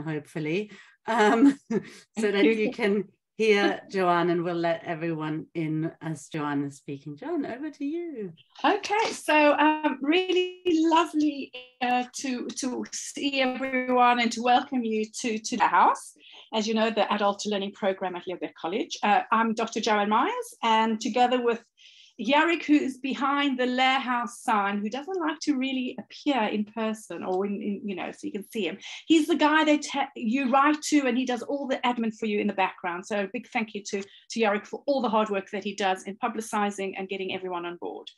hopefully, so that you can hear Joanne, and we'll let everyone in as Joanne is speaking. Joanne, over to you. Okay, so really lovely to see everyone and to welcome you to the house. As you know, the Adult Learning Program at Leo Baeck College. I'm Dr. Joanne Myers, and together with Jarek, who is behind the Lehrhaus sign, who doesn't like to really appear in person or in so you can see him. He's the guy that you write to, and he does all the admin for you in the background. So a big thank you to Jarek for all the hard work that he does in publicizing and getting everyone on board.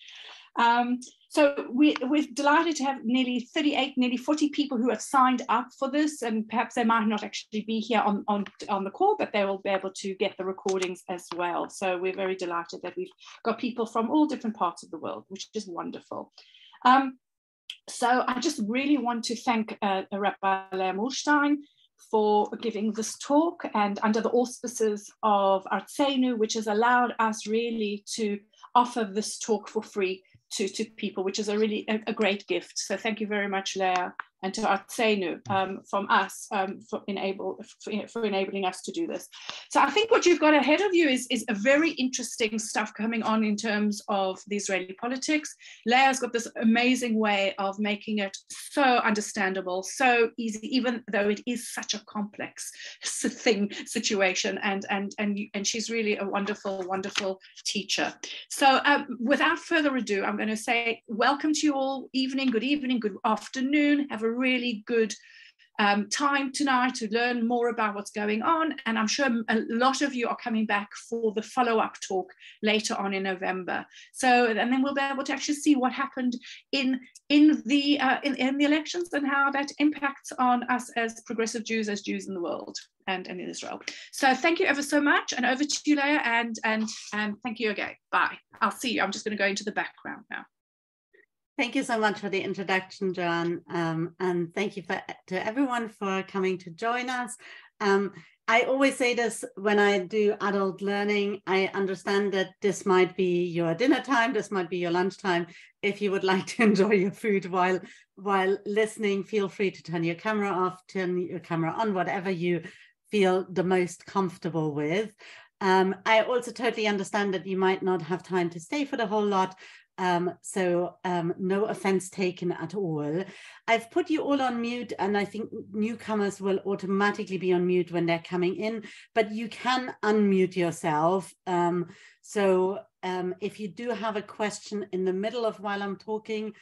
So we're delighted to have nearly 40 people who have signed up for this, and perhaps they might not actually be here on the call, but they will be able to get the recordings as well. So we're very delighted that we've got people from all different parts of the world, which is wonderful. So I just really want to thank Rabbi Lea Mühlstein for giving this talk, and under the auspices of Artseinu, which has allowed us really to offer this talk for free to people, which is a great gift. So thank you very much, Lea, and to Artseinu from us for enabling us to do this. So I think what you've got ahead of you is a very interesting stuff coming on in terms of the Israeli politics. Leah's got this amazing way of making it so understandable, so easy, even though it is such a complex situation, and she's really a wonderful, wonderful teacher. So without further ado, I'm going to say welcome to you all. Good evening, good afternoon. Have a really good time tonight to learn more about what's going on, and I'm sure a lot of you are coming back for the follow-up talk later on in November. So, and then we'll be able to actually see what happened in the elections and how that impacts on us as progressive Jews, as Jews in the world and in Israel. So thank you ever so much, and over to you, Leah, and thank you again. Bye. I'll see you. I'm just going to go into the background now. Thank you so much for the introduction, Joanne, and thank you to everyone for coming to join us. I always say this when I do adult learning. I understand that this might be your dinner time, this might be your lunchtime. If you would like to enjoy your food while listening, feel free to turn your camera off, turn your camera on, whatever you feel the most comfortable with. I also totally understand that you might not have time to stay for the whole lot. So no offense taken at all. I've put you all on mute, and I think newcomers will automatically be on mute when they're coming in, but you can unmute yourself. So if you do have a question in the middle of while I'm talking,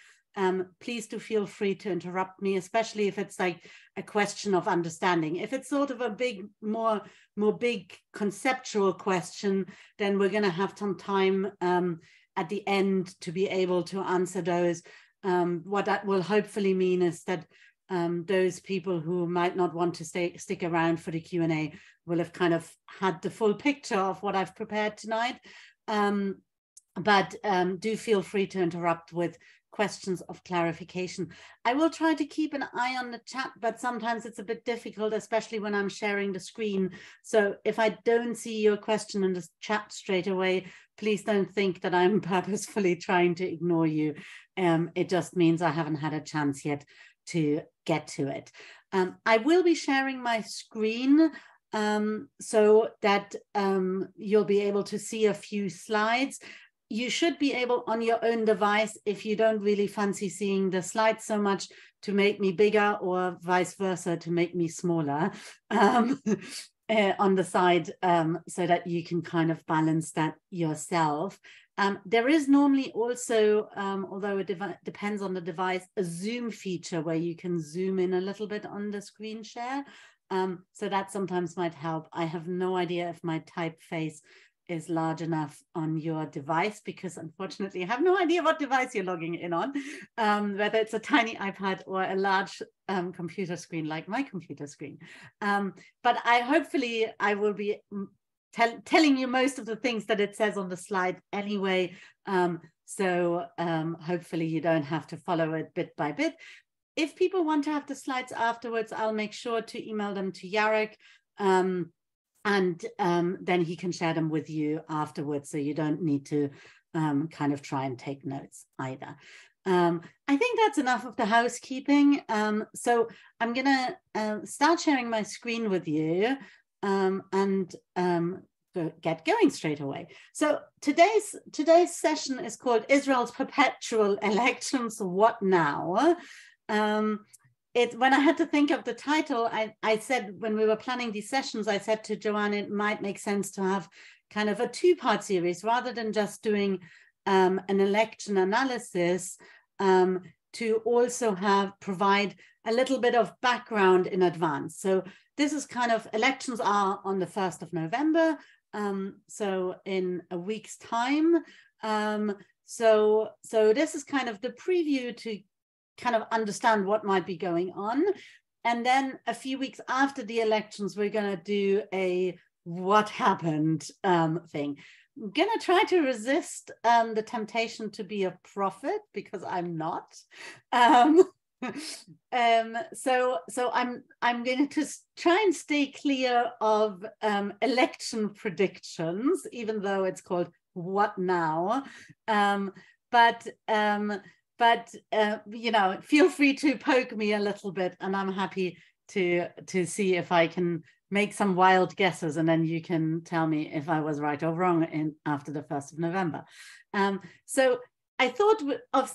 please do feel free to interrupt me, especially if it's like a question of understanding. If it's sort of a big, more big conceptual question, then we're going to have some time at the end to be able to answer those. What that will hopefully mean is that those people who might not want to stick around for the Q&A will have kind of had the full picture of what I've prepared tonight. But do feel free to interrupt with questions of clarification. I will try to keep an eye on the chat, but sometimes it's a bit difficult, especially when I'm sharing the screen. So if I don't see your question in the chat straight away, please don't think that I'm purposefully trying to ignore you. It just means I haven't had a chance yet to get to it. I will be sharing my screen so that you'll be able to see a few slides. You should be able on your own device, if you don't really fancy seeing the slides so much, to make me bigger, or vice versa, to make me smaller on the side, so that you can kind of balance that yourself. There is normally also, although it depends on the device, a zoom feature where you can zoom in a little bit on the screen share. So that sometimes might help. I have no idea if my typeface is large enough on your device, because unfortunately I have no idea what device you're logging in on, whether it's a tiny iPad or a large computer screen like my computer screen. But hopefully I will be telling you most of the things that it says on the slide anyway. So hopefully you don't have to follow it bit by bit. If people want to have the slides afterwards, I'll make sure to email them to Jarek. And then he can share them with you afterwards, so you don't need to kind of try and take notes either. I think that's enough of the housekeeping. So I'm going to start sharing my screen with you and get going straight away. So today's session is called Israel's Perpetual Elections, What Now? When I had to think of the title, I said, when we were planning these sessions, I said to Joanne, it might make sense to have kind of a two-part series rather than just doing an election analysis, to also provide a little bit of background in advance. So this is kind of, elections are on the 1st of November, so in a week's time. So this is kind of the preview to kind of understand what might be going on. And then a few weeks after the elections, we're going to do a what happened thing. I'm going to try to resist the temptation to be a prophet, because I'm not. So I'm going to try and stay clear of election predictions, even though it's called What Now? But you know, feel free to poke me a little bit, and I'm happy to see if I can make some wild guesses, and then you can tell me if I was right or wrong after the 1st of November. So I thought of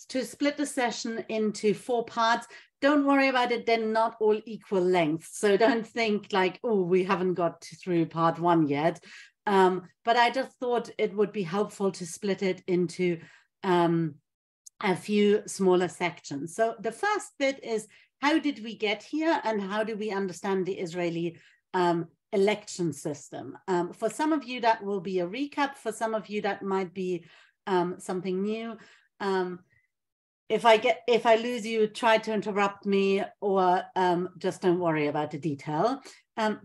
to split the session into 4 parts. Don't worry about it, they're not all equal length. So don't think like, oh, we haven't got through part 1 yet. But I just thought it would be helpful to split it into a few smaller sections. So the first bit is, how did we get here, and how do we understand the Israeli election system? For some of you, that will be a recap. For some of you, that might be something new. If I lose you, try to interrupt me, or just don't worry about the detail.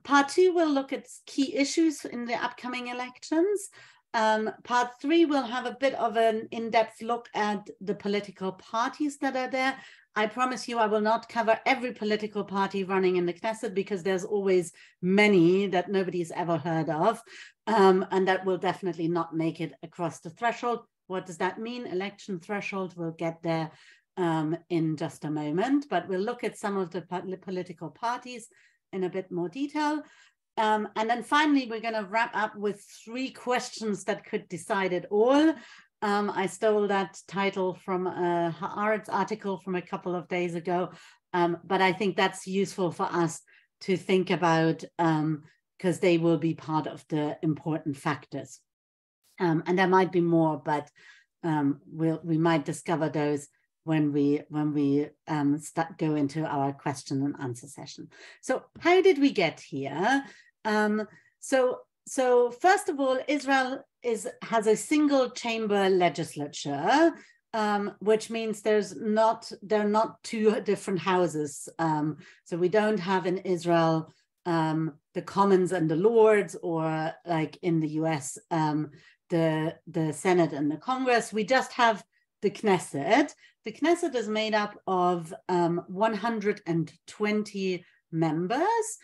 Part 2 will look at key issues in the upcoming elections. Part 3 will have a bit of an in-depth look at the political parties that are there. I promise you I will not cover every political party running in the Knesset, because there's always many that nobody's ever heard of, and that will definitely not make it across the threshold. What does that mean? Election threshold, we'll get there in just a moment, but we'll look at some of the political parties in a bit more detail. And then finally, we're going to wrap up with 3 questions that could decide it all. I stole that title from a Haaretz article from a couple of days ago, but I think that's useful for us to think about, because they will be part of the important factors. And there might be more, but we might discover those when we go into our question and answer session. So how did we get here? So first of all, Israel has a single chamber legislature, which means there are not 2 different houses. So we don't have in Israel the Commons and the Lords, or like in the US, the Senate and the Congress. We just have the Knesset. The Knesset is made up of 120 members.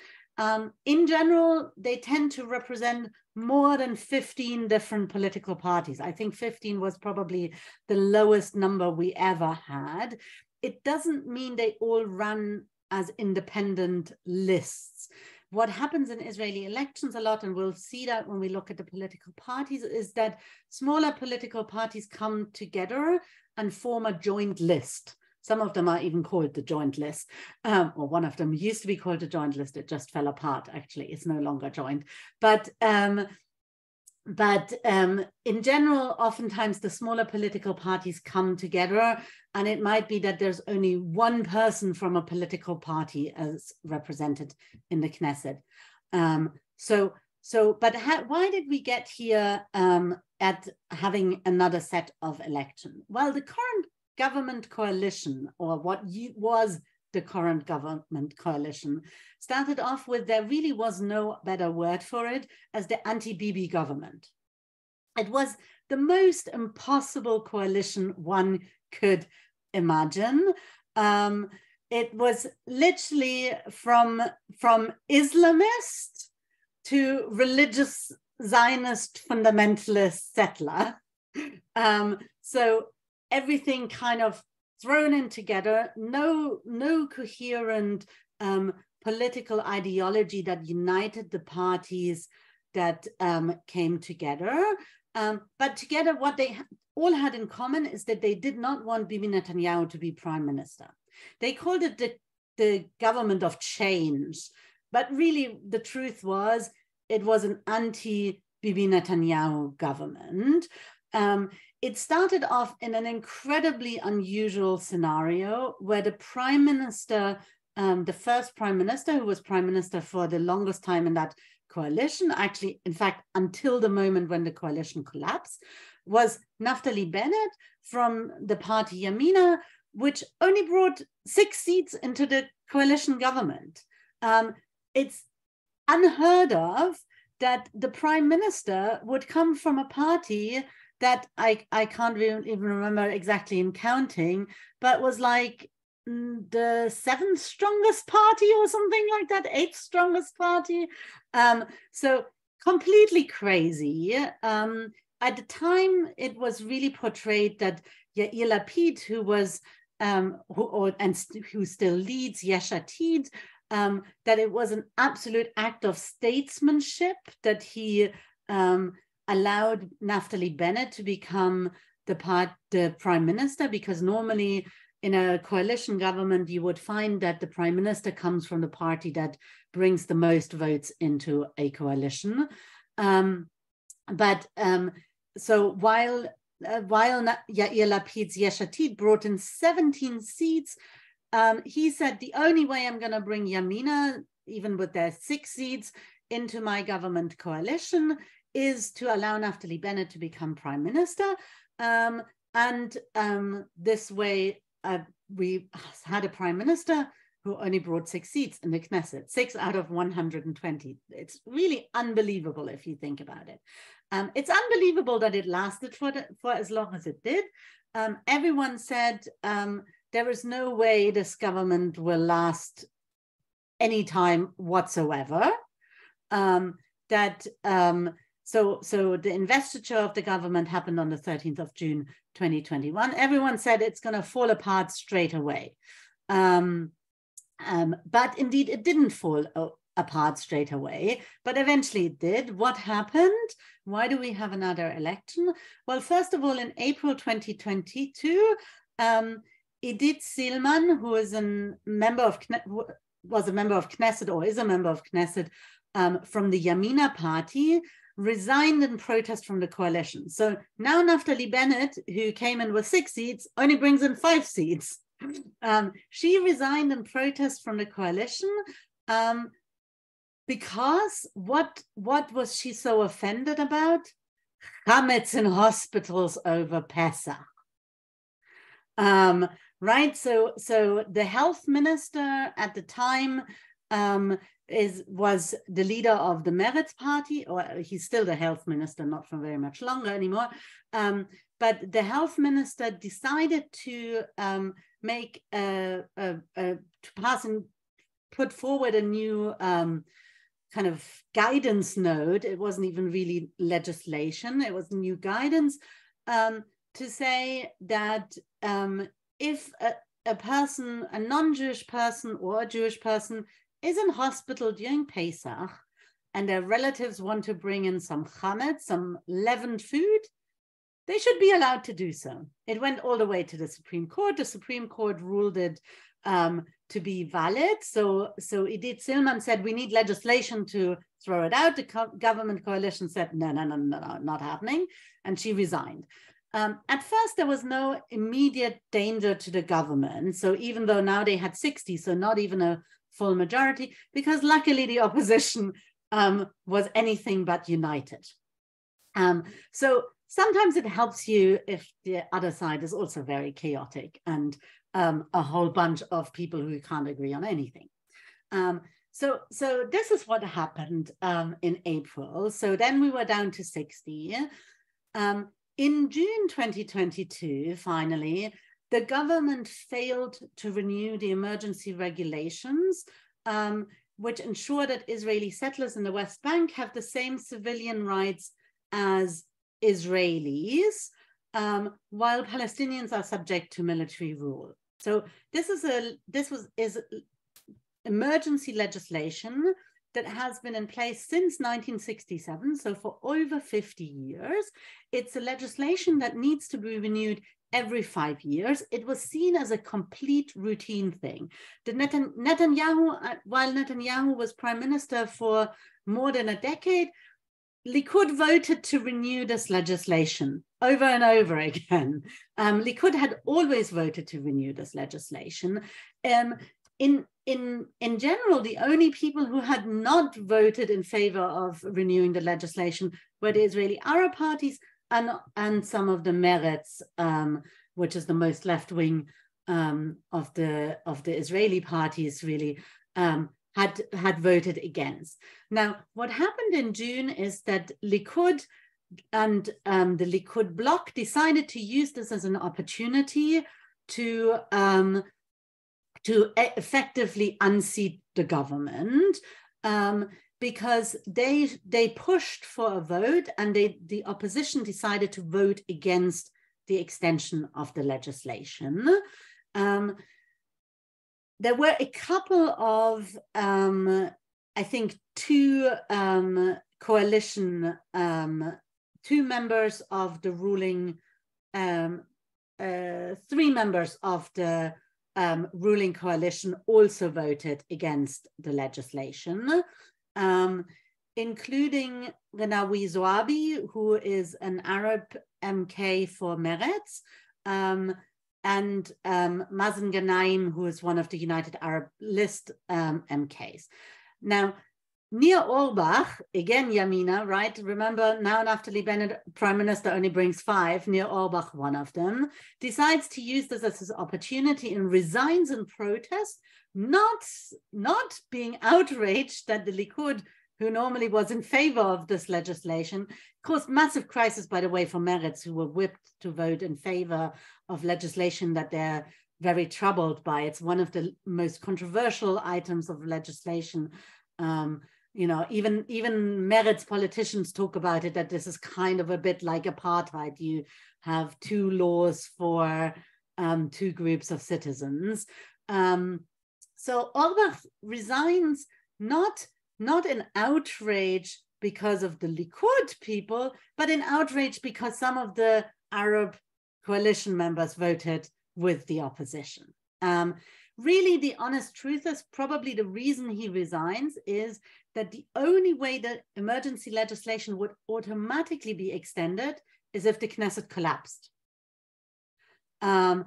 In general, they tend to represent more than 15 different political parties. I think 15 was probably the lowest number we ever had. It doesn't mean they all run as independent lists. What happens in Israeli elections a lot, and we'll see that when we look at the political parties, is that smaller political parties come together and form a joint list. Some of them are even called the joint list, or one of them used to be called the joint list. It just fell apart, actually. It's no longer joint. But in general, oftentimes the smaller political parties come together, and it might be that there's only one person from a political party as represented in the Knesset. Why did we get here at having another set of election? Well, the current government coalition, or what was the current government coalition, started off with, there really was no better word for it, as the anti-Bibi government. It was the most impossible coalition one could imagine. It was literally from Islamist to religious Zionist fundamentalist settler. So everything kind of thrown in together, no coherent political ideology that united the parties that came together. But together, what they all had in common is that they did not want Bibi Netanyahu to be prime minister. They called it the government of change. But really, the truth was, it was an anti-Bibi Netanyahu government. It started off in an incredibly unusual scenario where the prime minister, the first prime minister, who was prime minister for the longest time in that coalition, actually, in fact, until the moment when the coalition collapsed, was Naftali Bennett from the party Yamina, which only brought 6 seats into the coalition government. It's unheard of that the prime minister would come from a party that I can't even remember exactly in counting, but was like the 7th strongest party or something like that, 8th strongest party. So completely crazy. At the time, it was really portrayed that Yair Lapid, who was who still leads Yesh Atid, that it was an absolute act of statesmanship that he allowed Naftali Bennett to become the prime minister, because normally in a coalition government, you would find that the prime minister comes from the party that brings the most votes into a coalition. So while Yair Lapid's Yesh Atid brought in 17 seats, he said, the only way I'm going to bring Yamina, even with their 6 seats, into my government coalition is to allow Naftali Bennett to become prime minister. This way, we had a prime minister who only brought 6 seats in the Knesset, 6 out of 120. It's really unbelievable if you think about it. It's unbelievable that it lasted for as long as it did. Everyone said there is no way this government will last any time whatsoever. So the investiture of the government happened on the 13th of June, 2021. Everyone said it's going to fall apart straight away. But indeed, it didn't fall apart straight away, but eventually it did. What happened? Why do we have another election? Well, first of all, in April 2022, Idit Silman, who is was a member of Knesset, or is a member of Knesset, from the Yamina party, resigned in protest from the coalition. So now Naftali Bennett, who came in with 6 seats, only brings in 5 seats. She resigned in protest from the coalition because what was she so offended about? Chametz in hospitals over Pesach. Right, so the health minister at the time was the leader of the Meretz party, or he's still the health minister, not for very much longer anymore. But the health minister decided to make put forward a new kind of guidance note. It wasn't even really legislation; it was new guidance to say that if a person, a non-Jewish person or a Jewish person, is in hospital during Pesach and their relatives want to bring in some chametz, some leavened food, they should be allowed to do so. It went all the way to the Supreme Court. The Supreme Court ruled it to be valid. So Idit Silman said, we need legislation to throw it out. The government coalition said, no, not happening. And she resigned. At first, there was no immediate danger to the government. So even though now they had 60, so not even a full majority, because luckily the opposition was anything but united. So sometimes it helps you if the other side is also very chaotic and a whole bunch of people who can't agree on anything. So this is what happened in April. So then we were down to 60. In June 2022, finally, the government failed to renew the emergency regulations, which ensure that Israeli settlers in the West Bank have the same civilian rights as Israelis. while Palestinians are subject to military rule. So this is emergency legislation that has been in place since 1967, so for over 50 years. It's a legislation that needs to be renewed every 5 years. It was seen as a complete routine thing. Netanyahu, while Netanyahu was prime minister for more than a decade, Likud voted to renew this legislation over and over again. Likud had always voted to renew this legislation. In general, the only people who had not voted in favor of renewing the legislation were the Israeli Arab parties and some of the Meretz, which is the most left-wing of the Israeli parties, really, had voted against. Now, what happened in June is that Likud and the Likud bloc decided to use this as an opportunity to effectively unseat the government, because they pushed for a vote, and the opposition decided to vote against the extension of the legislation. There were a couple of, I think, two coalition, two members of the ruling, 3 members of the ruling coalition also voted against the legislation, including Renawi Zoabi, who is an Arab MK for Meretz, and Mazen Ghanem, who is one of the United Arab List MKs. Now, Nir Orbach, again Yamina, right? Remember, now Naftali Bennett, Prime Minister, only brings 5, Nir Orbach, one of them, decides to use this as his opportunity and resigns in protest, not being outraged that the Likud, who normally was in favor of this legislation, caused massive crisis, by the way, for Meretz, who were whipped to vote in favor of legislation that they're very troubled by. It's one of the most controversial items of legislation. You know, even Meretz politicians talk about it, that this is kind of a bit like apartheid. You have 2 laws for 2 groups of citizens. So Orbach resigns not in outrage because of the Likud people, but in outrage because some of the Arab coalition members voted with the opposition. Really, the honest truth is probably the reason he resigns is that the only way that emergency legislation would automatically be extended is if the Knesset collapsed. And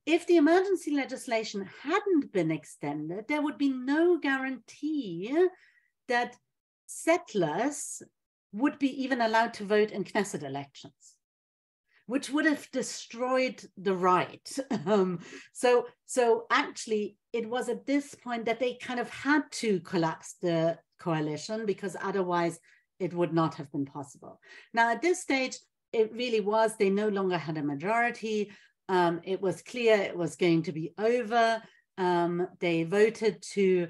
if the emergency legislation hadn't been extended, there would be no guarantee that settlers would be even allowed to vote in Knesset elections, which would have destroyed the right. So actually, it was at this point that they kind of had to collapse the coalition, because otherwise it would not have been possible. Now, at this stage, it really was, they no longer had a majority. It was clear it was going to be over. They voted to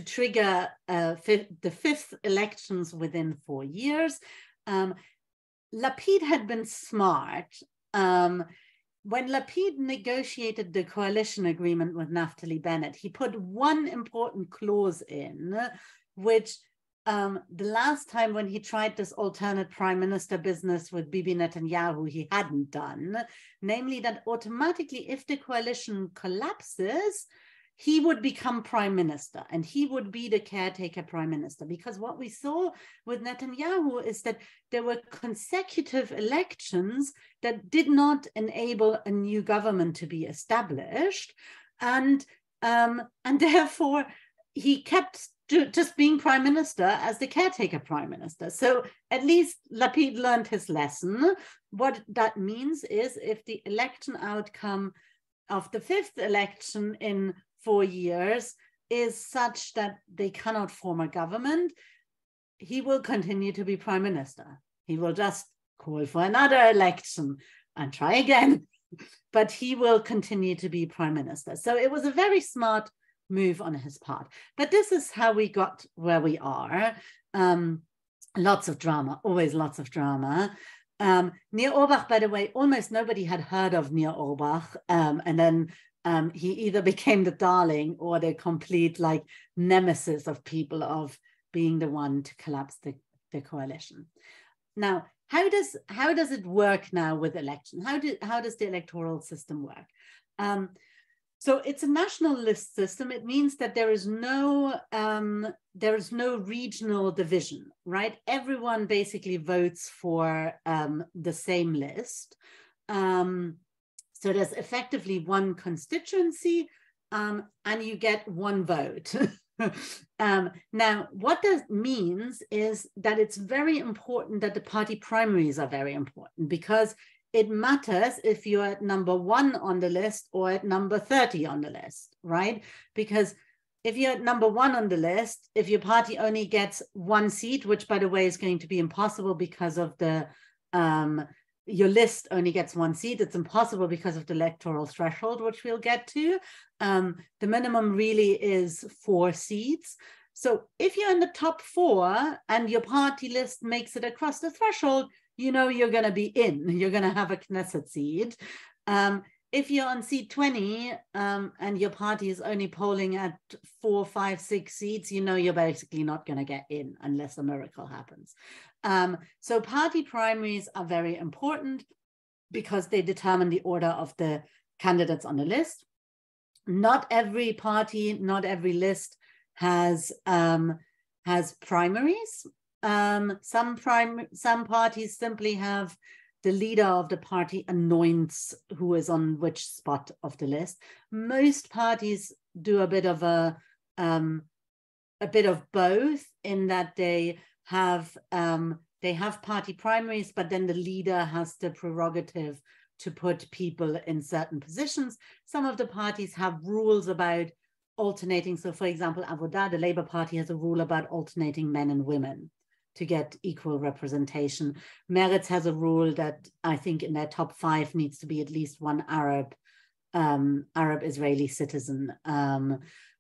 trigger the 5th elections within 4 years. Lapid had been smart. When Lapid negotiated the coalition agreement with Naftali Bennett, he put one important clause in, which the last time when he tried this alternate prime minister business with Bibi Netanyahu, he hadn't done, namely that automatically, if the coalition collapses, he would become prime minister and he would be the caretaker prime minister. Because what we saw with Netanyahu is that there were consecutive elections that did not enable a new government to be established. And therefore, he kept just being prime minister as the caretaker prime minister. So at least Lapid learned his lesson. What that means is if the election outcome of the 5th election in 4 years is such that they cannot form a government, he will continue to be prime minister. He will just call for another election and try again, but he will continue to be prime minister. So it was a very smart move on his part. But this is how we got where we are. lots of drama, always lots of drama. Nir Orbach, by the way, almost nobody had heard of Nir Orbach, and then he either became the darling or the complete like nemesis of people, of being the one to collapse the coalition. Now, how does it work now with election? How does the electoral system work? So it's a national list system. It means that there is no regional division, right? Everyone basically votes for the same list. So there's effectively one constituency, and you get one vote. Now, what that means is that it's very important that the party primaries are very important, because it matters if you're at number 1 on the list or at number 30 on the list, right? Because if you're at number 1 on the list, if your party only gets 1 seat, which by the way is going to be impossible because of the, your list only gets 1 seat, it's impossible because of the electoral threshold, which we'll get to. The minimum really is 4 seats. So if you're in the top 4 and your party list makes it across the threshold, you know you're going to be in, you're going to have a Knesset seat. If you're on seat 20 and your party is only polling at 4, 5, 6 seats, you know you're basically not going to get in unless a miracle happens. So party primaries are very important because they determine the order of the candidates on the list. Not every party, not every list has primaries. Some parties simply have the leader of the party anoints who is on which spot of the list. Most parties do a bit of both, in that they have party primaries, but then the leader has the prerogative to put people in certain positions. Some of the parties have rules about alternating. So for example, Avodah, the Labour Party, has a rule about alternating men and women to get equal representation. Meretz has a rule that I think in their top 5 needs to be at least 1 Arab Israeli citizen.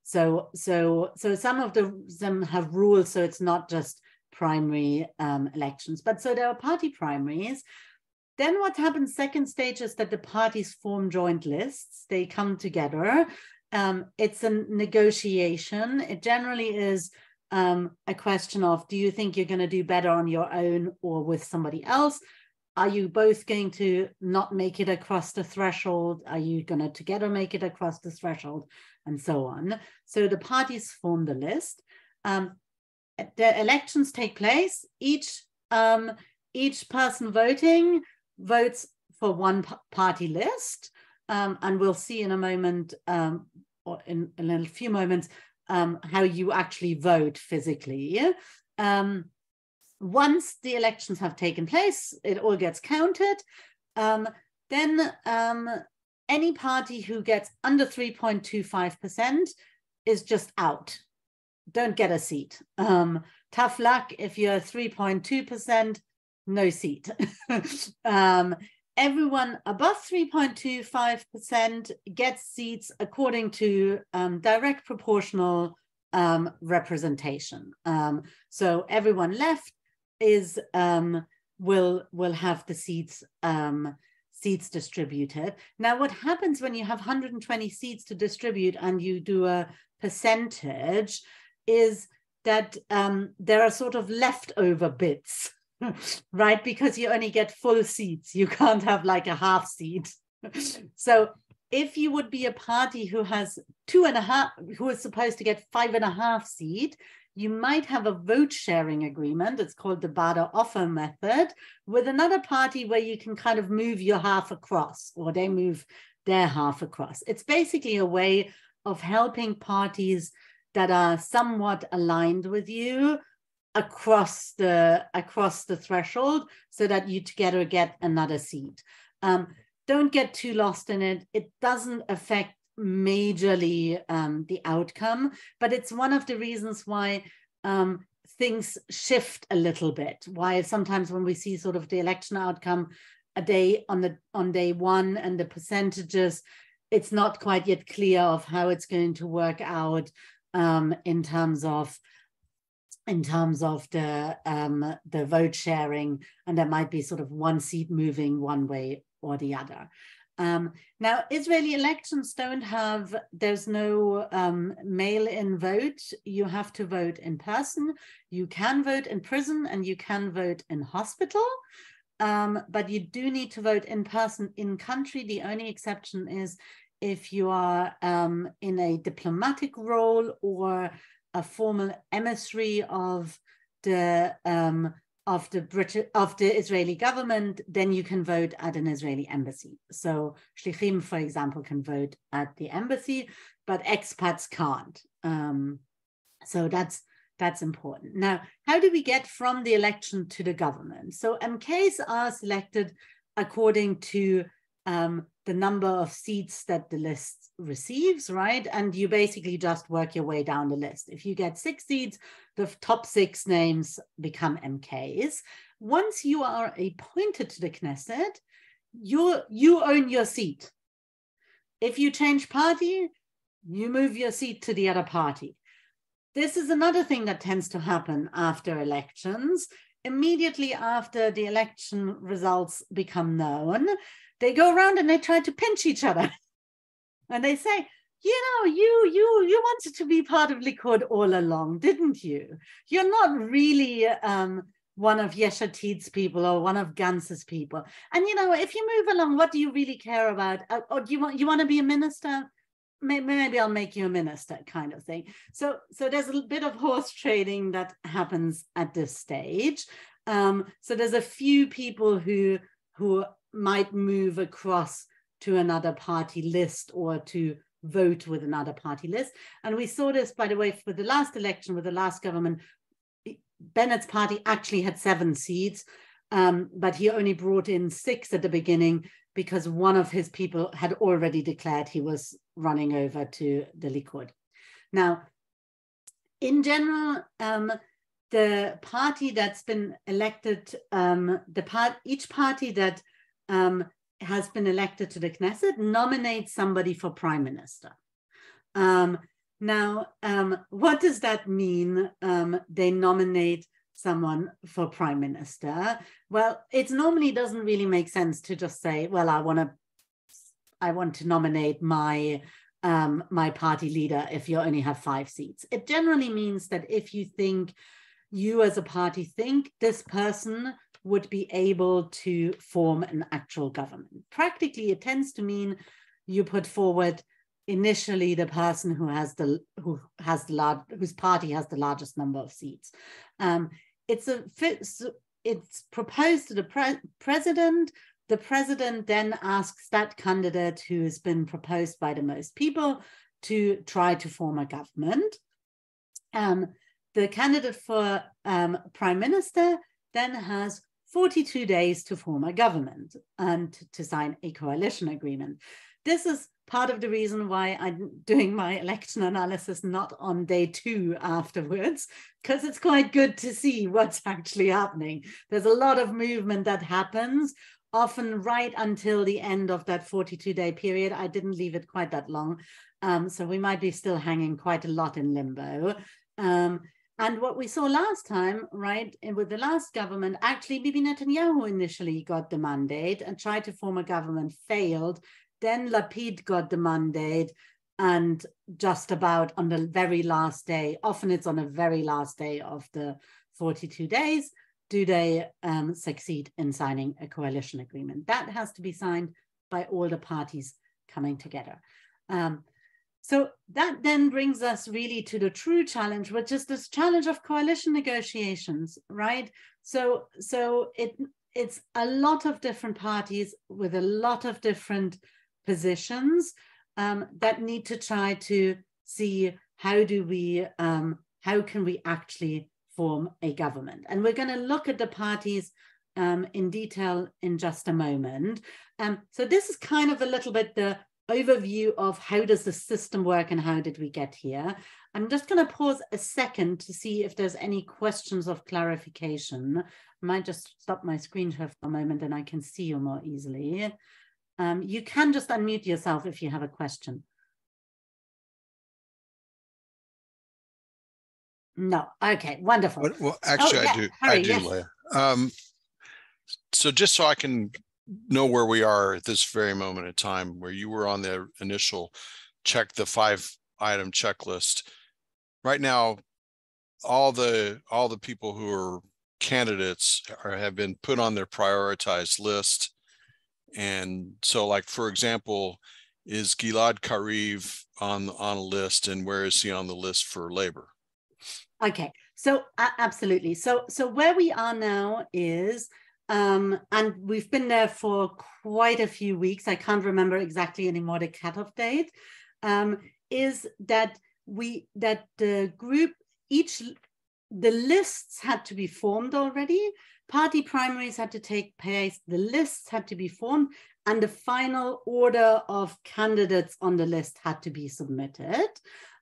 So some of them have rules, so it's not just primary elections. But so there are party primaries. Then what happens second stage is that the parties form joint lists. They come together. It's a negotiation. It generally is a question of, do you think you're going to do better on your own or with somebody else? Are you both going to not make it across the threshold? Are you going to together make it across the threshold? And so on. So the parties form the list. The elections take place. Each person voting votes for one party list. And we'll see in a moment, or in a few moments, how you actually vote physically. Once the elections have taken place, it all gets counted. Then any party who gets under 3.25% is just out. Don't get a seat. Tough luck if you're 3.2%, no seat. Everyone above 3.25% gets seats according to direct proportional representation. So everyone left is will have the seats distributed. Now, what happens when you have 120 seats to distribute and you do a percentage is that there are sort of leftover bits. Right, because you only get full seats. You can't have like a half seat. So if you would be a party who has 2.5, who is supposed to get 5.5 seats, you might have a vote sharing agreement. It's called the Bader offer method, with another party where you can kind of move your half across, or they move their half across. It's basically a way of helping parties that are somewhat aligned with you across the threshold, so that you together get another seat. Don't get too lost in it. It doesn't affect majorly the outcome, but it's one of the reasons why things shift a little bit. Why sometimes when we see sort of the election outcome on day one and the percentages, it's not quite yet clear of how it's going to work out in terms of in terms of the vote sharing, and there might be sort of one seat moving one way or the other. Now, Israeli elections don't have, there's no mail-in vote. You have to vote in person. You can vote in prison and you can vote in hospital, but you do need to vote in person in country. The only exception is if you are in a diplomatic role or a formal emissary of the Israeli government, then you can vote at an Israeli embassy. So shlichim, for example, can vote at the embassy, but expats can't. So that's important. Now, how do we get from the election to the government? So MKs are selected according to the number of seats that the list receives, right? And you basically just work your way down the list. If you get 6 seats, the top 6 names become MKs. Once you are appointed to the Knesset, you own your seat. If you change party, you move your seat to the other party. This is another thing that tends to happen after elections. Immediately after the election results become known, they go around and they try to pinch each other. And they say, you know, you wanted to be part of Likud all along, didn't you? You're not really one of Yesh Atid's people or one of Gantz's people. And, you know, if you move along, what do you really care about? Or do you want to be a minister? Maybe I'll make you a minister, kind of thing. So there's a bit of horse trading that happens at this stage. So there's a few people who might move across to another party list or to vote with another party list. And we saw this, by the way, with the last election, with the last government. Bennett's party actually had 7 seats, but he only brought in 6 at the beginning because one of his people had already declared he was running over to the Likud. Now, in general, the party that's been elected, each party that has been elected to the Knesset nominates somebody for prime minister. Now, what does that mean? They nominate someone for prime minister. Well, it normally doesn't really make sense to just say, well, I want to nominate my party leader if you only have 5 seats. It generally means that if you as a party think this person would be able to form an actual government. Practically, it tends to mean you put forward initially the person whose party has the largest number of seats. It's proposed to the president. The president then asks that candidate who has been proposed by the most people to try to form a government. The candidate for prime minister then has 42 days to form a government and to sign a coalition agreement. This is part of the reason why I'm doing my election analysis not on day 2 afterwards, because it's quite good to see what's actually happening. There's a lot of movement that happens, often right until the end of that 42-day period. I didn't leave it quite that long, so we might be still hanging quite a lot in limbo. And what we saw last time, right, with the last government, actually Bibi Netanyahu initially got the mandate and tried to form a government, failed. Then Lapid got the mandate, and just about on the very last day, often it's on the very last day of the 42 days, do they succeed in signing a coalition agreement. That has to be signed by all the parties coming together. So that then brings us really to the true challenge, which is this challenge of coalition negotiations, right? So it's a lot of different parties with a lot of different positions that need to try to see how can we actually form a government. And we're going to look at the parties in detail in just a moment. So this is kind of a little bit the overview of how does the system work and how did we get here. I'm just going to pause a second to see if there's any questions of clarification. I might just stop my screen share for a moment and I can see you more easily. You can just unmute yourself if you have a question. No. Okay, wonderful. Well, actually, yeah, I do, yes. Leah. So just so I can know where we are at this very moment in time, where you were on the initial check the 5-item checklist. Right now, all the people who are candidates have been put on their prioritized list. And so, like, for example, is Gilad Kariv on a list, and where is he on the list for labor? Okay, so absolutely. So where we are now is, and we've been there for quite a few weeks. I can't remember exactly anymore the cutoff date. Is that the group, the lists had to be formed already. Party primaries had to take place. The lists had to be formed, and the final order of candidates on the list had to be submitted.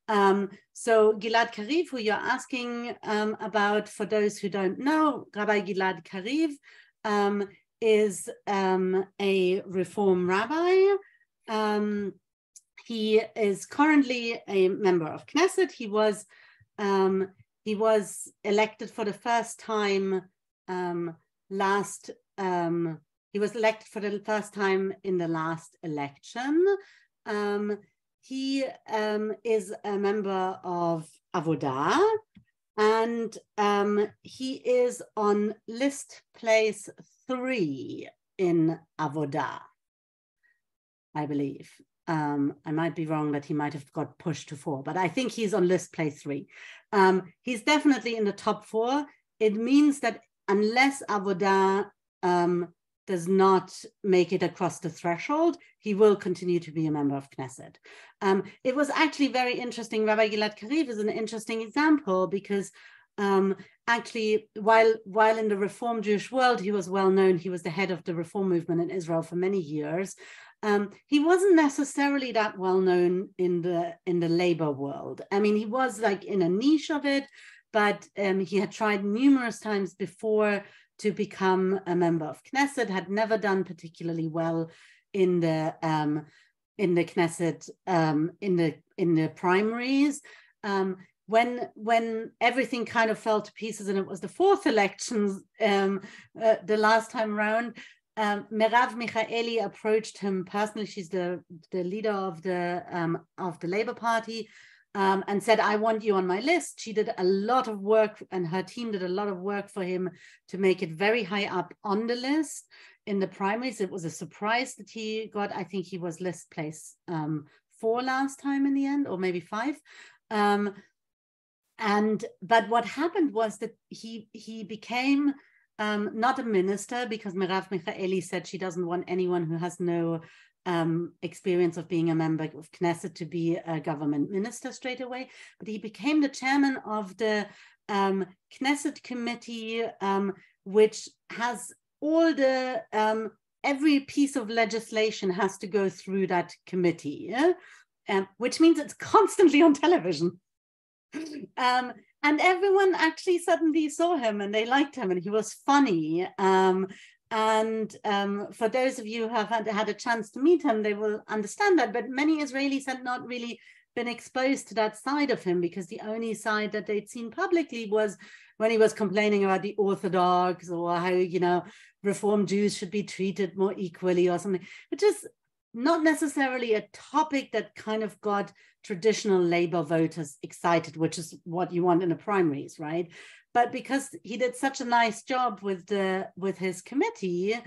So Gilad Kariv, who you're asking about, for those who don't know, Rabbi Gilad Kariv is a Reform rabbi. He is currently a member of Knesset. He was elected for the first time he was elected for the first time in the last election. He is a member of Avodah, and he is on list place 3 in Avodah, I believe. I might be wrong, that he might have got pushed to 4, but I think he's on list place 3. He's definitely in the top 4. It means that unless Avodah does not make it across the threshold, he will continue to be a member of Knesset. It was actually very interesting. Rabbi Gilad Kariv is an interesting example because actually, while in the Reform Jewish world, he was well known. He was the head of the Reform movement in Israel for many years. He wasn't necessarily that well known in the labor world. I mean, he was like in a niche of it, but he had tried numerous times before to become a member of Knesset, had never done particularly well in the Knesset, in the primaries. When everything kind of fell to pieces and it was the 4th election, the last time around, Merav Michaeli approached him personally. She's the leader of the Labour Party, and said, I want you on my list. She did a lot of work, and her team did a lot of work for him to make it very high up on the list in the primaries. It was a surprise that he got, I think he was list place 4 last time in the end, or maybe 5. But what happened was that he became not a minister, because Merav Michaeli said she doesn't want anyone who has no experience of being a member of Knesset to be a government minister straight away. But he became the chairman of the Knesset committee, which has all the every piece of legislation has to go through that committee, which means it's constantly on television. And everyone actually suddenly saw him and they liked him, and he was funny. For those of you who have had a chance to meet him, they will understand that. But many Israelis had not really been exposed to that side of him, because the only side that they'd seen publicly was when he was complaining about the Orthodox, or how, Reform Jews should be treated more equally or something, which is not necessarily a topic that kind of got traditional labor voters excited, which is what you want in the primaries, right? But because he did such a nice job with his committee,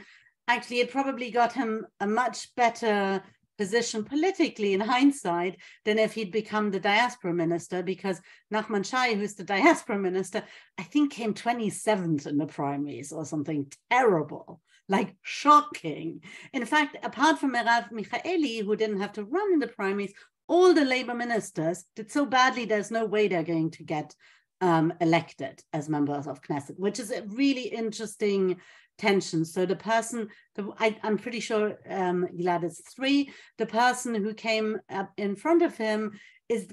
actually it probably got him a much better position politically in hindsight than if he'd become the diaspora minister, because Nachman Shai, who's the diaspora minister, I think came 27th in the primaries or something terrible. Like shocking. In fact, apart from Merav Michaeli, who didn't have to run in the primaries, all the labor ministers did so badly, there's no way they're going to get elected as members of Knesset, which is a really interesting tension. So the person, I'm pretty sure Gilad is 3, the person who came up in front of him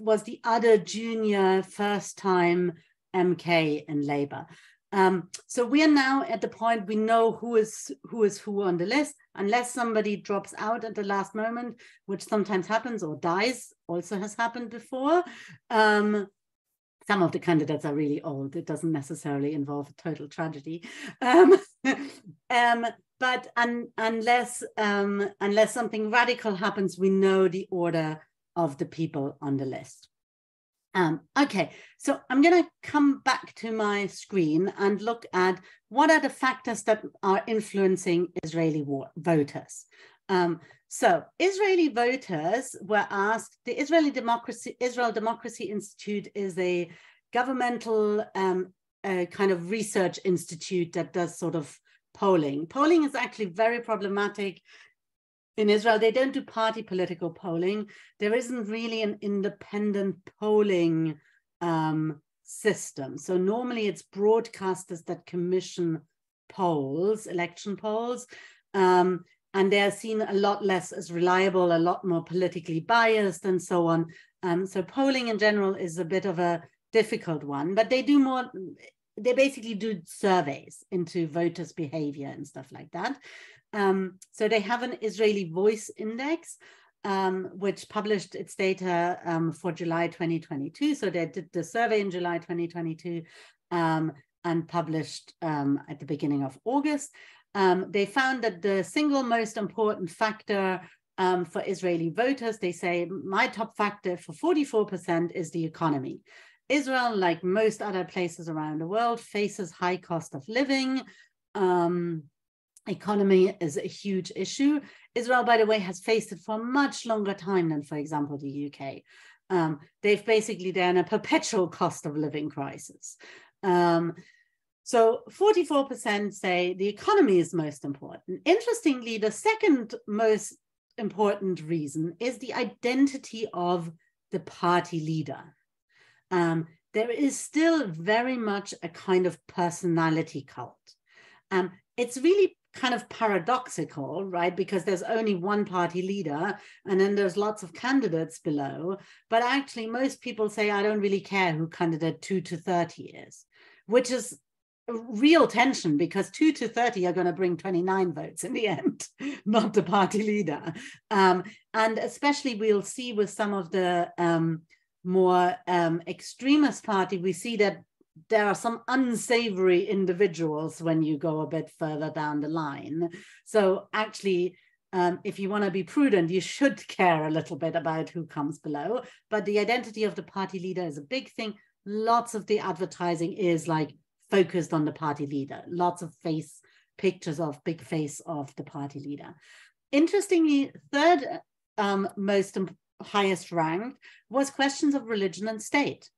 was the other junior first-time MK in labor. So we are now at the point we know who is who on the list, unless somebody drops out at the last moment, which sometimes happens, or dies, also has happened before. Some of the candidates are really old. It doesn't necessarily involve a total tragedy. But unless something radical happens, we know the order of the people on the list. Okay, so I'm going to come back to my screen and look at what are the factors that are influencing Israeli voters. So Israeli voters were asked, the Israel Democracy Institute is a governmental kind of research institute that does sort of polling. Polling is actually very problematic. In Israel, they don't do party political polling. There isn't really an independent polling system. So normally it's broadcasters that commission polls, election polls, and they're seen a lot less as reliable, a lot more politically biased and so on. So polling in general is a bit of a difficult one, but they do more, they basically do surveys into voters' behavior and stuff like that. So they have an Israeli Voice Index, which published its data for July 2022. So they did the survey in July 2022 and published at the beginning of August. They found that the single most important factor for Israeli voters, they say, my top factor for 44% is the economy. Israel, like most other places around the world, faces high cost of living. Economy is a huge issue. Israel, by the way, has faced it for a much longer time than, for example, the UK. They're in a perpetual cost of living crisis. So 44% say the economy is most important. Interestingly, the second most important reason is the identity of the party leader. There is still very much a kind of personality cult. It's really kind of paradoxical, right? Because there's only one party leader and then there's lots of candidates below. But actually, most people say, I don't really care who candidate 2 to 30 is, which is a real tension because 2 to 30 are going to bring 29 votes in the end, not the party leader. And especially we'll see with some of the more extremist party, we see that there are some unsavory individuals when you go a bit further down the line. So actually, if you want to be prudent, you should care a little bit about who comes below. But the identity of the party leader is a big thing. Lots of the advertising is like focused on the party leader. Lots of face pictures of big face of the party leader. Interestingly, third highest ranked was questions of religion and state.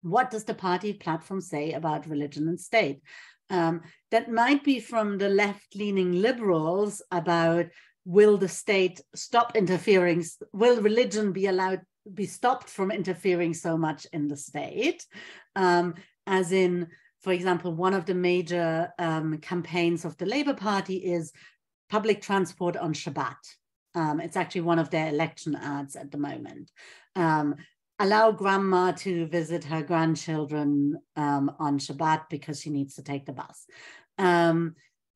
What does the party platform say about religion and state? That might be from the left-leaning liberals about will the state stop interfering? Will religion be stopped from interfering so much in the state? As in, for example, one of the major campaigns of the Labour Party is public transport on Shabbat. It's actually one of their election ads at the moment. Allow grandma to visit her grandchildren on Shabbat because she needs to take the bus.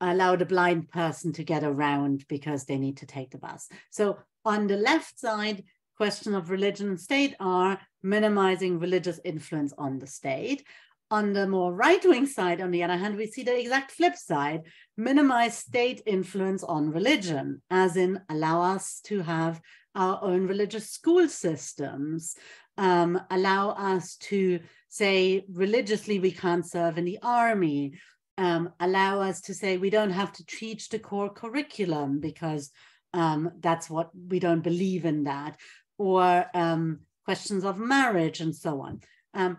Allow the blind person to get around because they need to take the bus. So on the left side, question of religion and state are minimizing religious influence on the state. On the more right-wing side, on the other hand, we see the exact flip side, minimize state influence on religion, as in allow us to have our own religious school systems, allow us to say religiously we can't serve in the army, allow us to say we don't have to teach the core curriculum because that's what we don't believe in that, or questions of marriage and so on.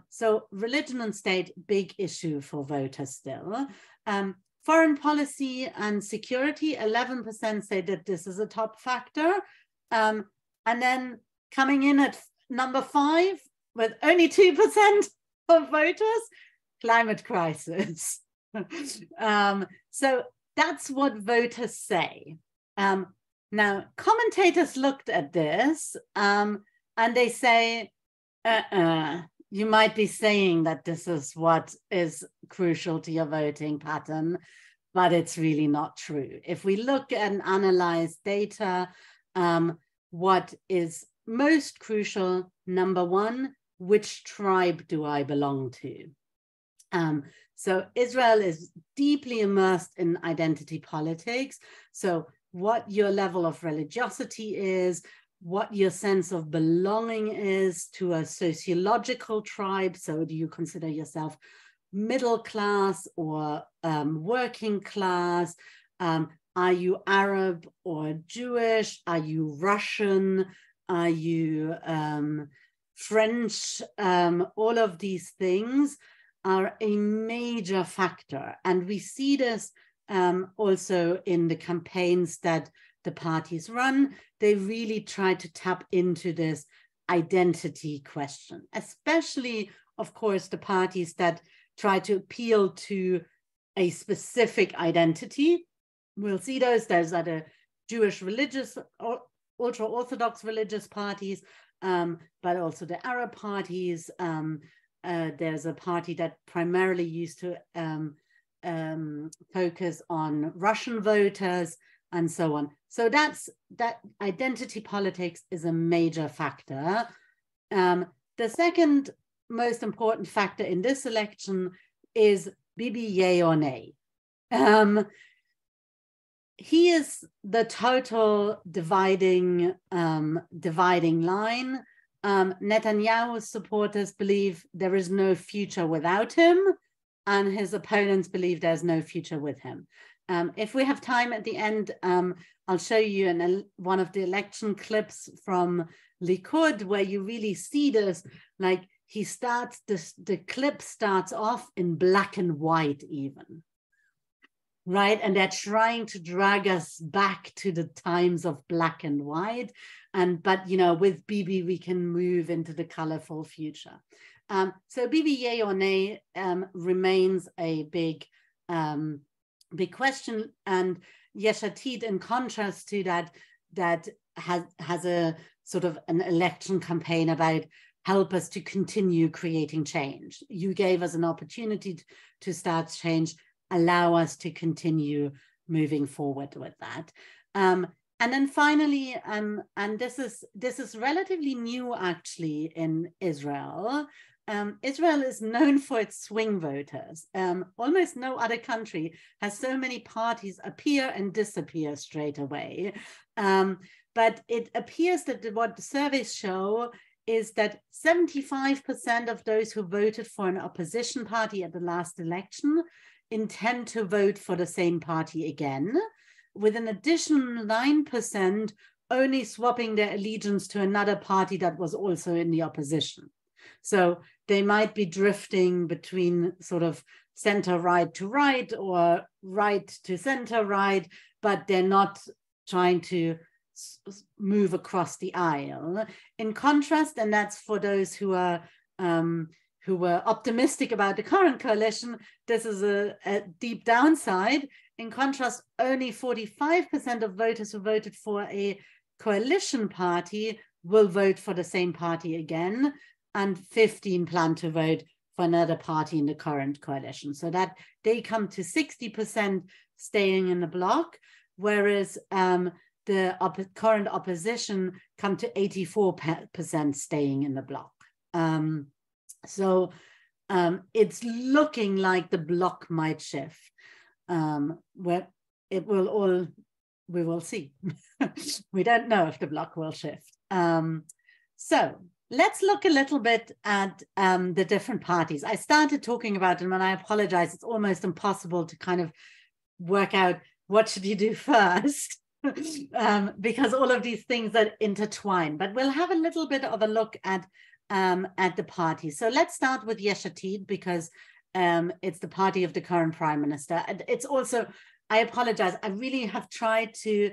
So religion and state, big issue for voters still. Foreign policy and security, 11% say that this is a top factor. And then coming in at number 5 with only 2% of voters, climate crisis. So that's what voters say. Now, commentators looked at this and they say, you might be saying that this is what is crucial to your voting pattern, but it's really not true. If we look and analyze data, what is most crucial, number 1, which tribe do I belong to? So Israel is deeply immersed in identity politics. So what your level of religiosity is, what your sense of belonging is to a sociological tribe. So do you consider yourself middle class or working class? Are you Arab or Jewish? Are you Russian? Are you French? All of these things are a major factor. And we see this also in the campaigns that the parties run. They really try to tap into this identity question, especially, of course, the parties that try to appeal to a specific identity. We'll see those. There's other Jewish religious or ultra-Orthodox religious parties, but also the Arab parties. There's a party that primarily used to focus on Russian voters and so on. So that identity politics is a major factor. The second most important factor in this election is Bibi yay or nay. He is the total dividing line. Netanyahu's supporters believe there is no future without him, and his opponents believe there's no future with him. If we have time at the end, I'll show you one of the election clips from Likud where you really see this, like the clip starts off in black and white even, right? And they're trying to drag us back to the times of black and white. But with Bibi, we can move into the colorful future. So Bibi yay or nay remains a big question. And Yesh Atid, in contrast to that has a sort of an election campaign about help us to continue creating change. You gave us an opportunity to start change, allow us to continue moving forward with that. And then finally, and this is relatively new actually in Israel. Israel is known for its swing voters. Almost no other country has so many parties appear and disappear straight away. But it appears that what the surveys show is that 75% of those who voted for an opposition party at the last election intend to vote for the same party again, with an additional 9% only swapping their allegiance to another party that was also in the opposition. So they might be drifting between sort of center right to right or right to center right, but they're not trying to move across the aisle. In contrast, and that's for those who were optimistic about the current coalition, this is a deep downside. In contrast, only 45% of voters who voted for a coalition party will vote for the same party again, and 15 plan to vote for another party in the current coalition. So that they come to 60% staying in the bloc, whereas the current opposition come to 84% staying in the bloc. So it's looking like the bloc might shift. Where it will all, we will see. We don't know if the bloc will shift. So let's look a little bit at the different parties. I started talking about them, and I apologize, it's almost impossible to kind of work out what should you do first, because all of these things are intertwined. But we'll have a little bit of a look at the parties. So let's start with Yesh Atid, because it's the party of the current prime minister. And it's also, I apologize, I really have tried to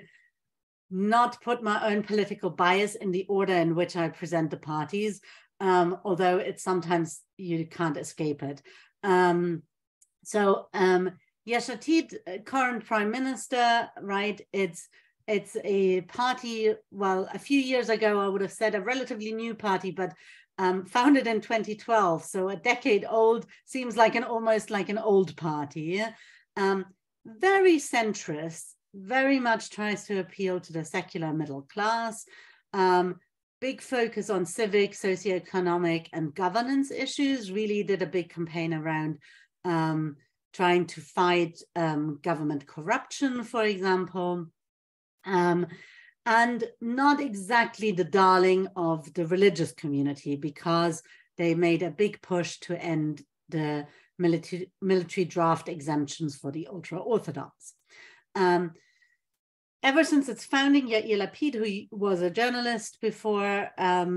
not put my own political bias in the order in which I present the parties, although it's sometimes you can't escape it. Yesh Atid, current prime minister, right? It's a party, well, a few years ago, I would have said a relatively new party, but founded in 2012, so a decade old, seems like almost like an old party. Very centrist, very much tries to appeal to the secular middle class. big focus on civic, socioeconomic, and governance issues, really did a big campaign around trying to fight government corruption, for example, and not exactly the darling of the religious community, because they made a big push to end the military draft exemptions for the ultra-Orthodox. Ever since its founding, Yair Lapid, who was a journalist before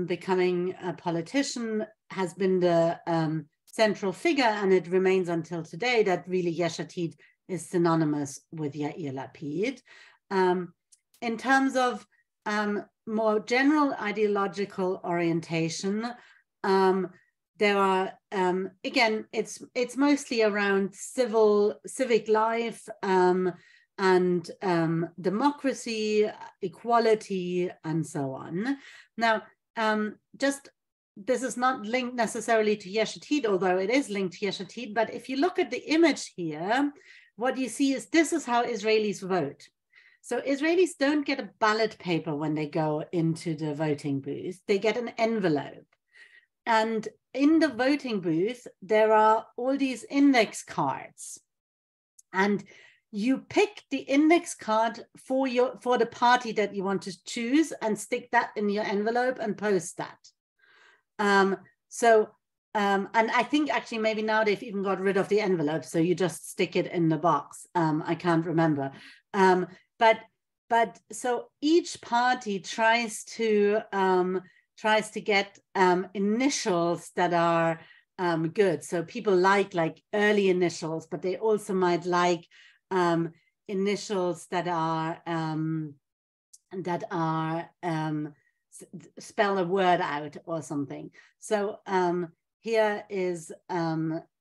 becoming a politician, has been the central figure, and it remains until today that really Yesh Atid is synonymous with Yair Lapid. In terms of more general ideological orientation, there are, again, it's mostly around civic life and democracy, equality, and so on. Now, this is not linked necessarily to Yesh Atid, although it is linked to Yesh Atid, but if you look at the image here, what you see is this is how Israelis vote. So Israelis don't get a ballot paper when they go into the voting booth, they get an envelope. And in the voting booth, there are all these index cards. And you pick the index card for the party that you want to choose and stick that in your envelope and post that. And I think actually maybe now they've even got rid of the envelope, so you just stick it in the box. I can't remember. But so each party tries to get initials that are good. So people like early initials, but they also might like initials that are spell a word out or something. So here is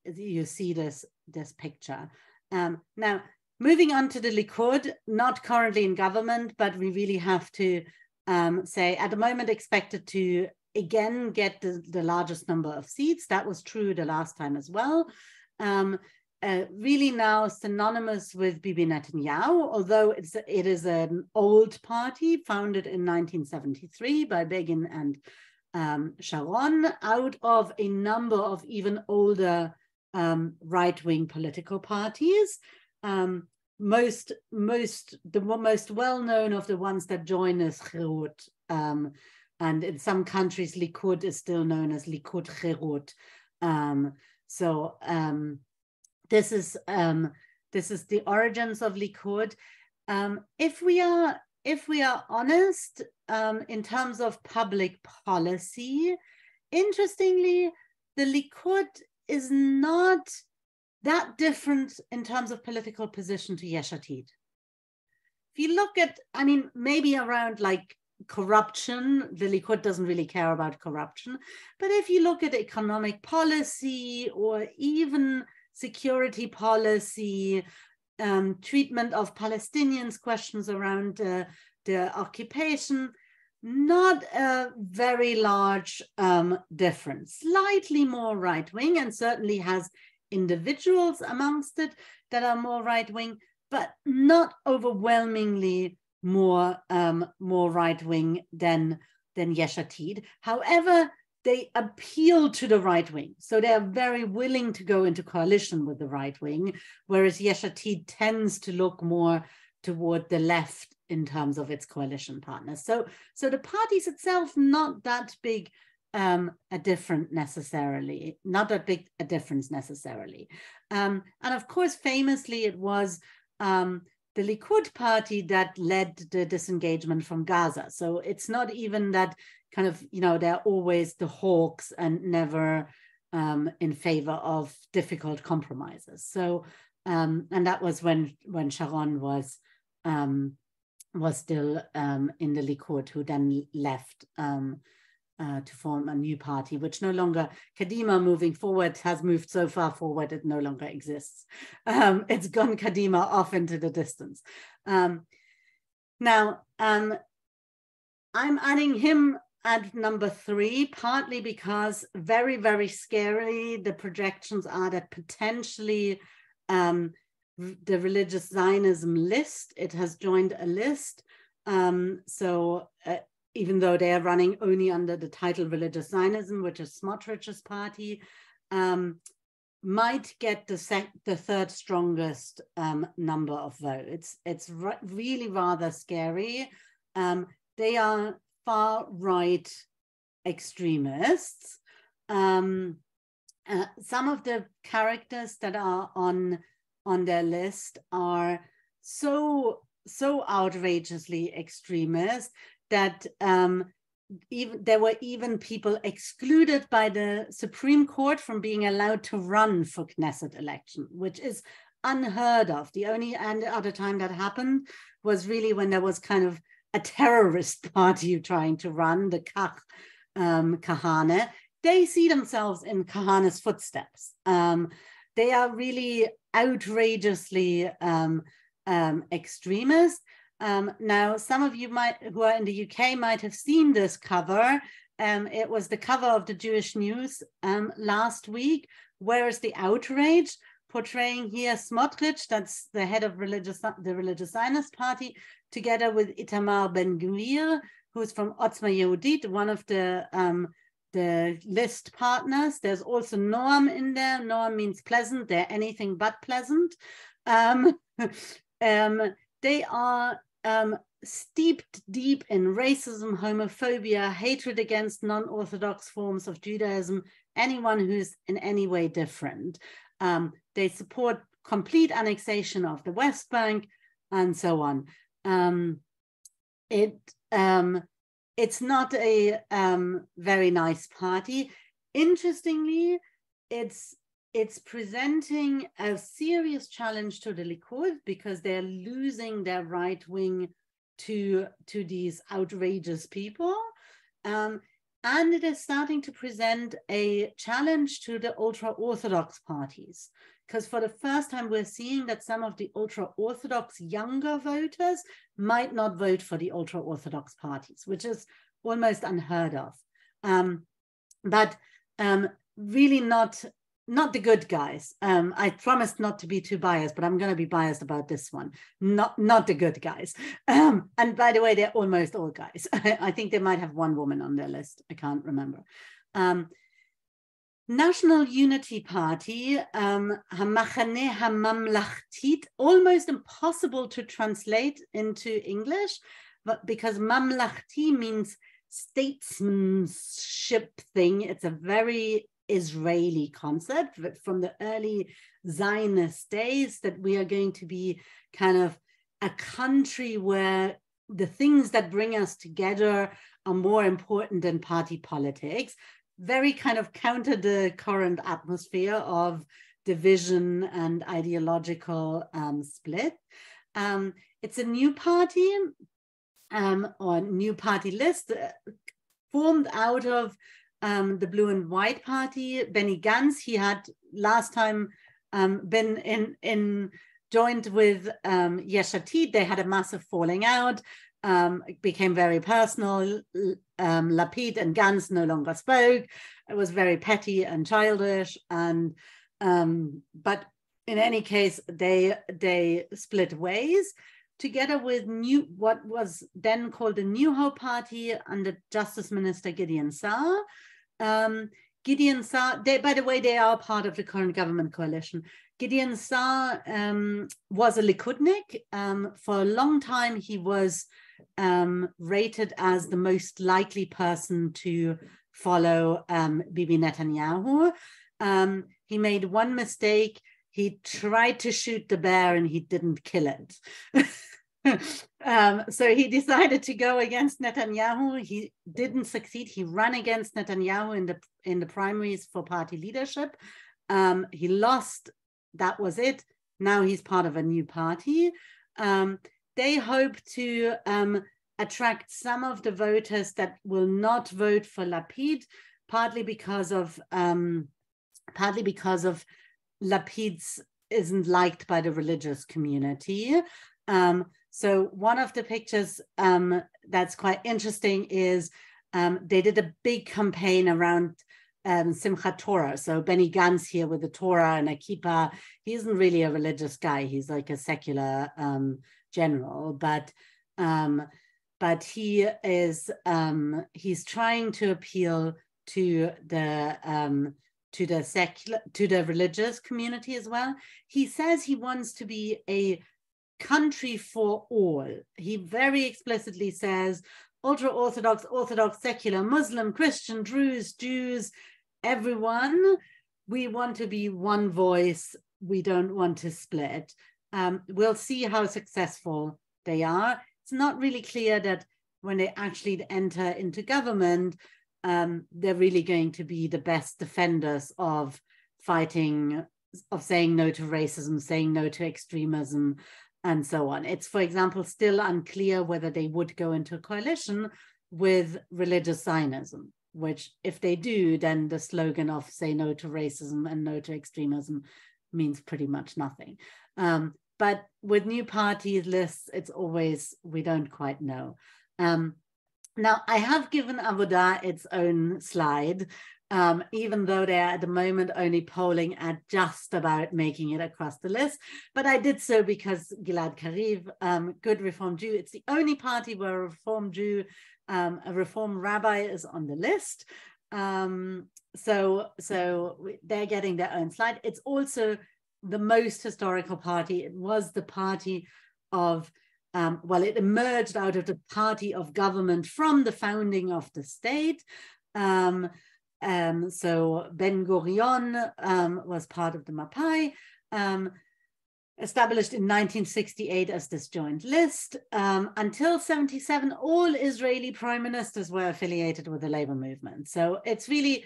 you see this picture. Now, moving on to the Likud, not currently in government, but we really have to say at the moment expected to again get the largest number of seats. That was true the last time as well. Really now synonymous with Bibi Netanyahu, although it is an old party founded in 1973 by Begin and Sharon, out of a number of even older right-wing political parties. The most well-known of the ones that join is Cherut, and in some countries Likud is still known as Likud Cherut. This is the origins of Likud. If we are honest, in terms of public policy, interestingly, the Likud is not that different in terms of political position to Yesh Atid. If you look at, I mean, maybe around like corruption, the Likud doesn't really care about corruption. But if you look at economic policy or even security policy, treatment of Palestinians, questions around the occupation, not a very large difference. Slightly more right-wing, and certainly has individuals amongst it that are more right-wing, but not overwhelmingly more right-wing than Yesh Atid. However, they appeal to the right wing. So they are very willing to go into coalition with the right wing, whereas Yesh Atid tends to look more toward the left in terms of its coalition partners. So the parties itself, not that big a difference necessarily. And of course, famously, it was the Likud party that led the disengagement from Gaza. So it's not even that kind of, they're always the hawks and never in favor of difficult compromises. So, and that was when Sharon was still in the Likud, who then left to form a new party, which no longer, Kadima moving forward has moved so far forward, it no longer exists. It's gone Kadima off into the distance. Now, I'm adding him at number 3, partly because very, very scarily, the projections are that potentially the religious Zionism list, it has joined a list. even though they are running only under the title Religious Zionism, which is Smotrich's party, might get the third strongest number of votes. It's really rather scary. They are far-right extremists. Some of the characters that are on their list are so outrageously extremist that there were even people excluded by the Supreme Court from being allowed to run for Knesset election, which is unheard of. The only other time that happened was really when there was kind of a terrorist party trying to run, the Kahane. They see themselves in Kahane's footsteps. They are really outrageously extremist. Now, some of you who are in the UK might have seen this cover. It was the cover of the Jewish News last week. Where is the outrage? Portraying here Smotrich, that's the head of the Religious Zionist Party, together with Itamar Ben-Gvir, who's from Otzma Yehudit, one of the list partners. There's also Noam in there. Noam means pleasant. They're anything but pleasant. They are steeped deep in racism, homophobia, hatred against non-Orthodox forms of Judaism, anyone who's in any way different. They support complete annexation of the West Bank and so on. It's not a very nice party. Interestingly, it's presenting a serious challenge to the Likud because they're losing their right wing to these outrageous people. And it is starting to present a challenge to the ultra-Orthodox parties. Because for the first time, we're seeing that some of the ultra-Orthodox younger voters might not vote for the ultra-Orthodox parties, which is almost unheard of. But really not the good guys. I promised not to be too biased, but I'm going to be biased about this one. Not the good guys. And by the way, they're almost all guys. I think they might have one woman on their list. I can't remember. National Unity Party, Hamachaneh Hamamlachtit, almost impossible to translate into English, but because Mamlachti means statesmanship thing. It's a very Israeli concept from the early Zionist days, that we are going to be kind of a country where the things that bring us together are more important than party politics. Very kind of counter the current atmosphere of division and ideological split. It's a new party or new party list formed out of the Blue and White Party. Benny Gantz, he had last time been joined with Yesh Atid. They had a massive falling out. It became very personal. Lapid and Gantz no longer spoke. It was very petty and childish. And but in any case, they split ways, together with what was then called the New Hope Party under Justice Minister Gideon Saar. Gideon Saar, by the way, they are part of the current government coalition. Gideon Saar was a Likudnik. For a long time, he was rated as the most likely person to follow Bibi Netanyahu. He made one mistake. He tried to shoot the bear and he didn't kill it. So he decided to go against Netanyahu. He didn't succeed. He ran against Netanyahu in the primaries for party leadership. He lost. That was it. Now he's part of a new party. They hope to attract some of the voters that will not vote for Lapid, partly because of Lapid's isn't liked by the religious community. So one of the pictures that's quite interesting is they did a big campaign around Simchat Torah. So Benny Gantz here with the Torah and a kippah. He isn't really a religious guy. He's like a secular general. But but he is he's trying to appeal to the religious community as well. He says he wants to be a country for all. He very explicitly says ultra-Orthodox, Orthodox, secular, Muslim, Christian, Druze, Jews, everyone, we want to be one voice. We don't want to split. We'll see how successful they are. It's not really clear that when they actually enter into government, they're really going to be the best defenders of fighting, of saying no to racism, saying no to extremism, and so on. It's, for example, still unclear whether they would go into a coalition with religious Zionism, which if they do, then the slogan of say no to racism and no to extremism means pretty much nothing. But with new party lists, it's always, we don't quite know. Now, I have given Avodah its own slide, even though they're at the moment only polling at just about making it across the list. But I did so because Gilad Kariv, good Reform Jew, it's the only party where a Reform Jew, a Reform rabbi is on the list. So they're getting their own slide. It's also the most historical party. It was the party of, well, it emerged out of the party of government from the founding of the state. So Ben Gurion was part of the Mapai, established in 1968 as this joint list. Until 77, all Israeli prime ministers were affiliated with the labor movement. So it's really,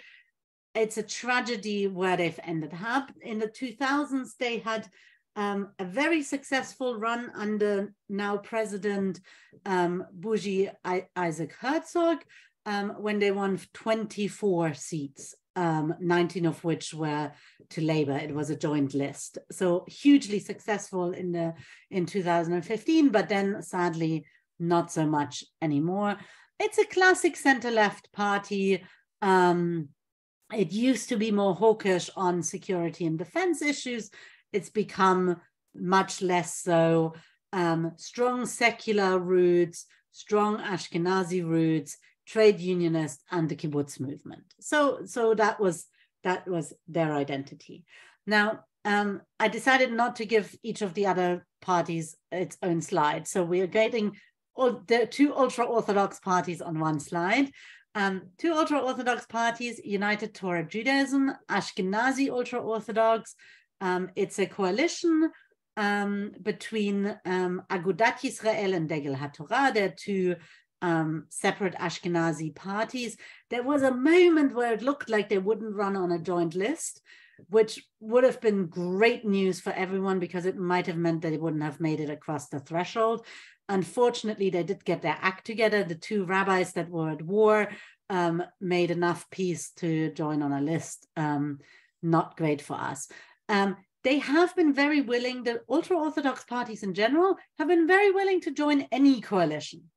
it's a tragedy where they've ended up. In the 2000s, they had a very successful run under now President Bougie Isaac Herzog, when they won 24 seats, 19 of which were to Labour. It was a joint list. So hugely successful in 2015, but then sadly not so much anymore. It's a classic center-left party. It used to be more hawkish on security and defense issues. It's become much less so. Strong secular roots, strong Ashkenazi roots, trade unionist, and the kibbutz movement. So that was their identity. Now, I decided not to give each of the other parties its own slide. So we are getting the two ultra-Orthodox parties on one slide. Two ultra-Orthodox parties, United Torah Judaism, Ashkenazi ultra-Orthodox. It's a coalition between Agudat Yisrael and Degel HaTorah. They're two separate Ashkenazi parties. There was a moment where it looked like they wouldn't run on a joint list, which would have been great news for everyone because it might have meant that they wouldn't have made it across the threshold. Unfortunately, they did get their act together. The two rabbis that were at war made enough peace to join on a list. Not great for us. They have been very willing, the ultra-Orthodox parties in general have been very willing to join any coalition.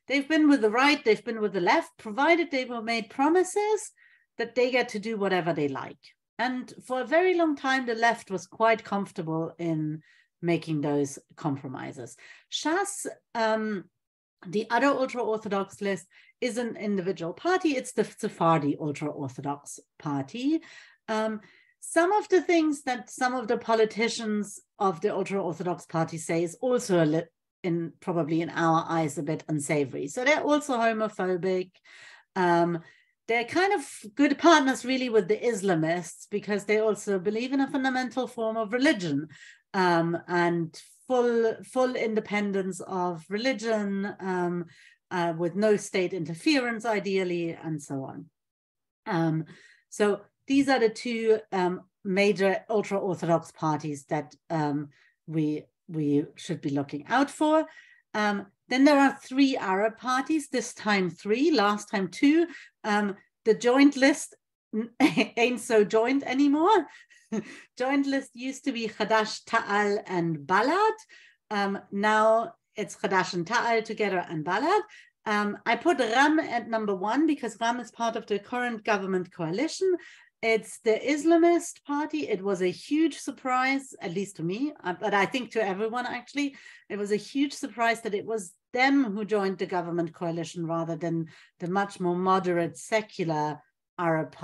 They've been with the right, they've been with the left, provided they were made promises that they get to do whatever they like. And for a very long time, the left was quite comfortable in making those compromises. Shas, the other ultra-Orthodox list, is an individual party. It's the Sephardi ultra-Orthodox party. Some of the things that some of the politicians of the ultra-Orthodox party say is also probably in our eyes a bit unsavory. So they're also homophobic. They're kind of good partners really with the Islamists because they also believe in a fundamental form of religion and full independence of religion with no state interference ideally and so on. So these are the two major ultra-Orthodox parties that we should be looking out for. Then there are three Arab parties, this time three, last time two. The joint list ain't so joint anymore. Joint list used to be Chadash, Ta'al, and Balad. Now it's Chadash and Ta'al together and Balad. I put Ram at number one because Ram is part of the current government coalition. It's the Islamist party. It was a huge surprise, at least to me, but I think to everyone actually. It was a huge surprise that it was them who joined the government coalition rather than the much more moderate secular Arab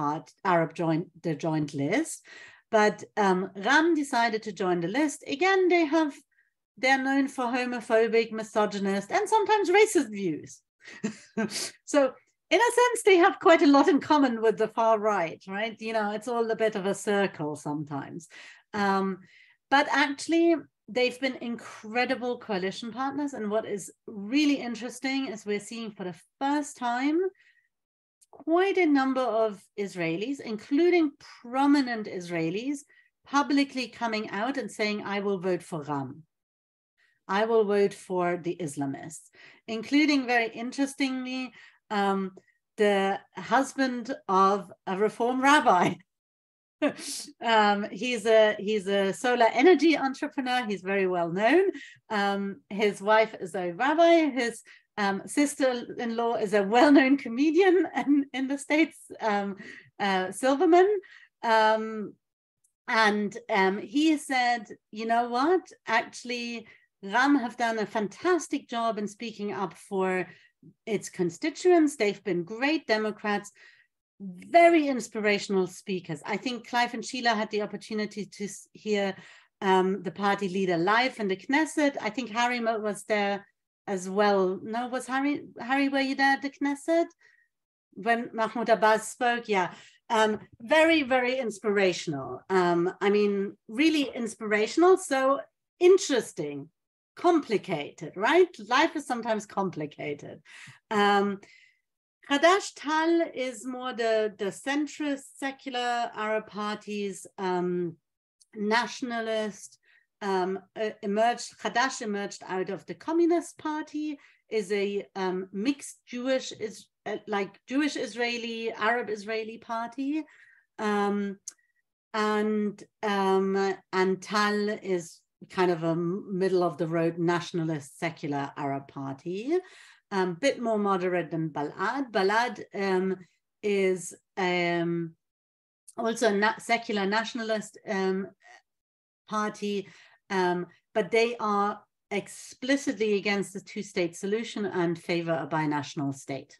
joint list. But Ram decided to join the list. Again, they're known for homophobic, misogynist, and sometimes racist views. So in a sense, they have quite a lot in common with the far right, right? You know, it's all a bit of a circle sometimes. But actually, they've been incredible coalition partners. And what is really interesting is we're seeing for the first time quite a number of Israelis, including prominent Israelis, publicly coming out and saying, I will vote for Ram. I will vote for the Islamists, including, very interestingly, the husband of a Reform rabbi. He's a solar energy entrepreneur. He's very well known. His wife is a rabbi. His sister-in-law is a well-known comedian in the States, Silverman. And he said, you know what, actually, Ram have done a fantastic job in speaking up for its constituents. They've been great Democrats, very inspirational speakers. I think Clive and Sheila had the opportunity to hear the party leader live in the Knesset. I think Harry was there as well. No, was Harry, were you there at the Knesset when Mahmoud Abbas spoke? Yeah. Very, very inspirational. I mean, really inspirational. So interesting, complicated, right? Life is sometimes complicated. Hadash Tal is more the centrist, secular Arab parties, nationalist, Hadash emerged out of the Communist Party, is a mixed Jewish Israeli, Arab Israeli party. And Tal is kind of a middle of the road nationalist secular Arab party, bit more moderate than Balad. Balad is also a secular nationalist party, but they are explicitly against the two-state solution and favor a binational state,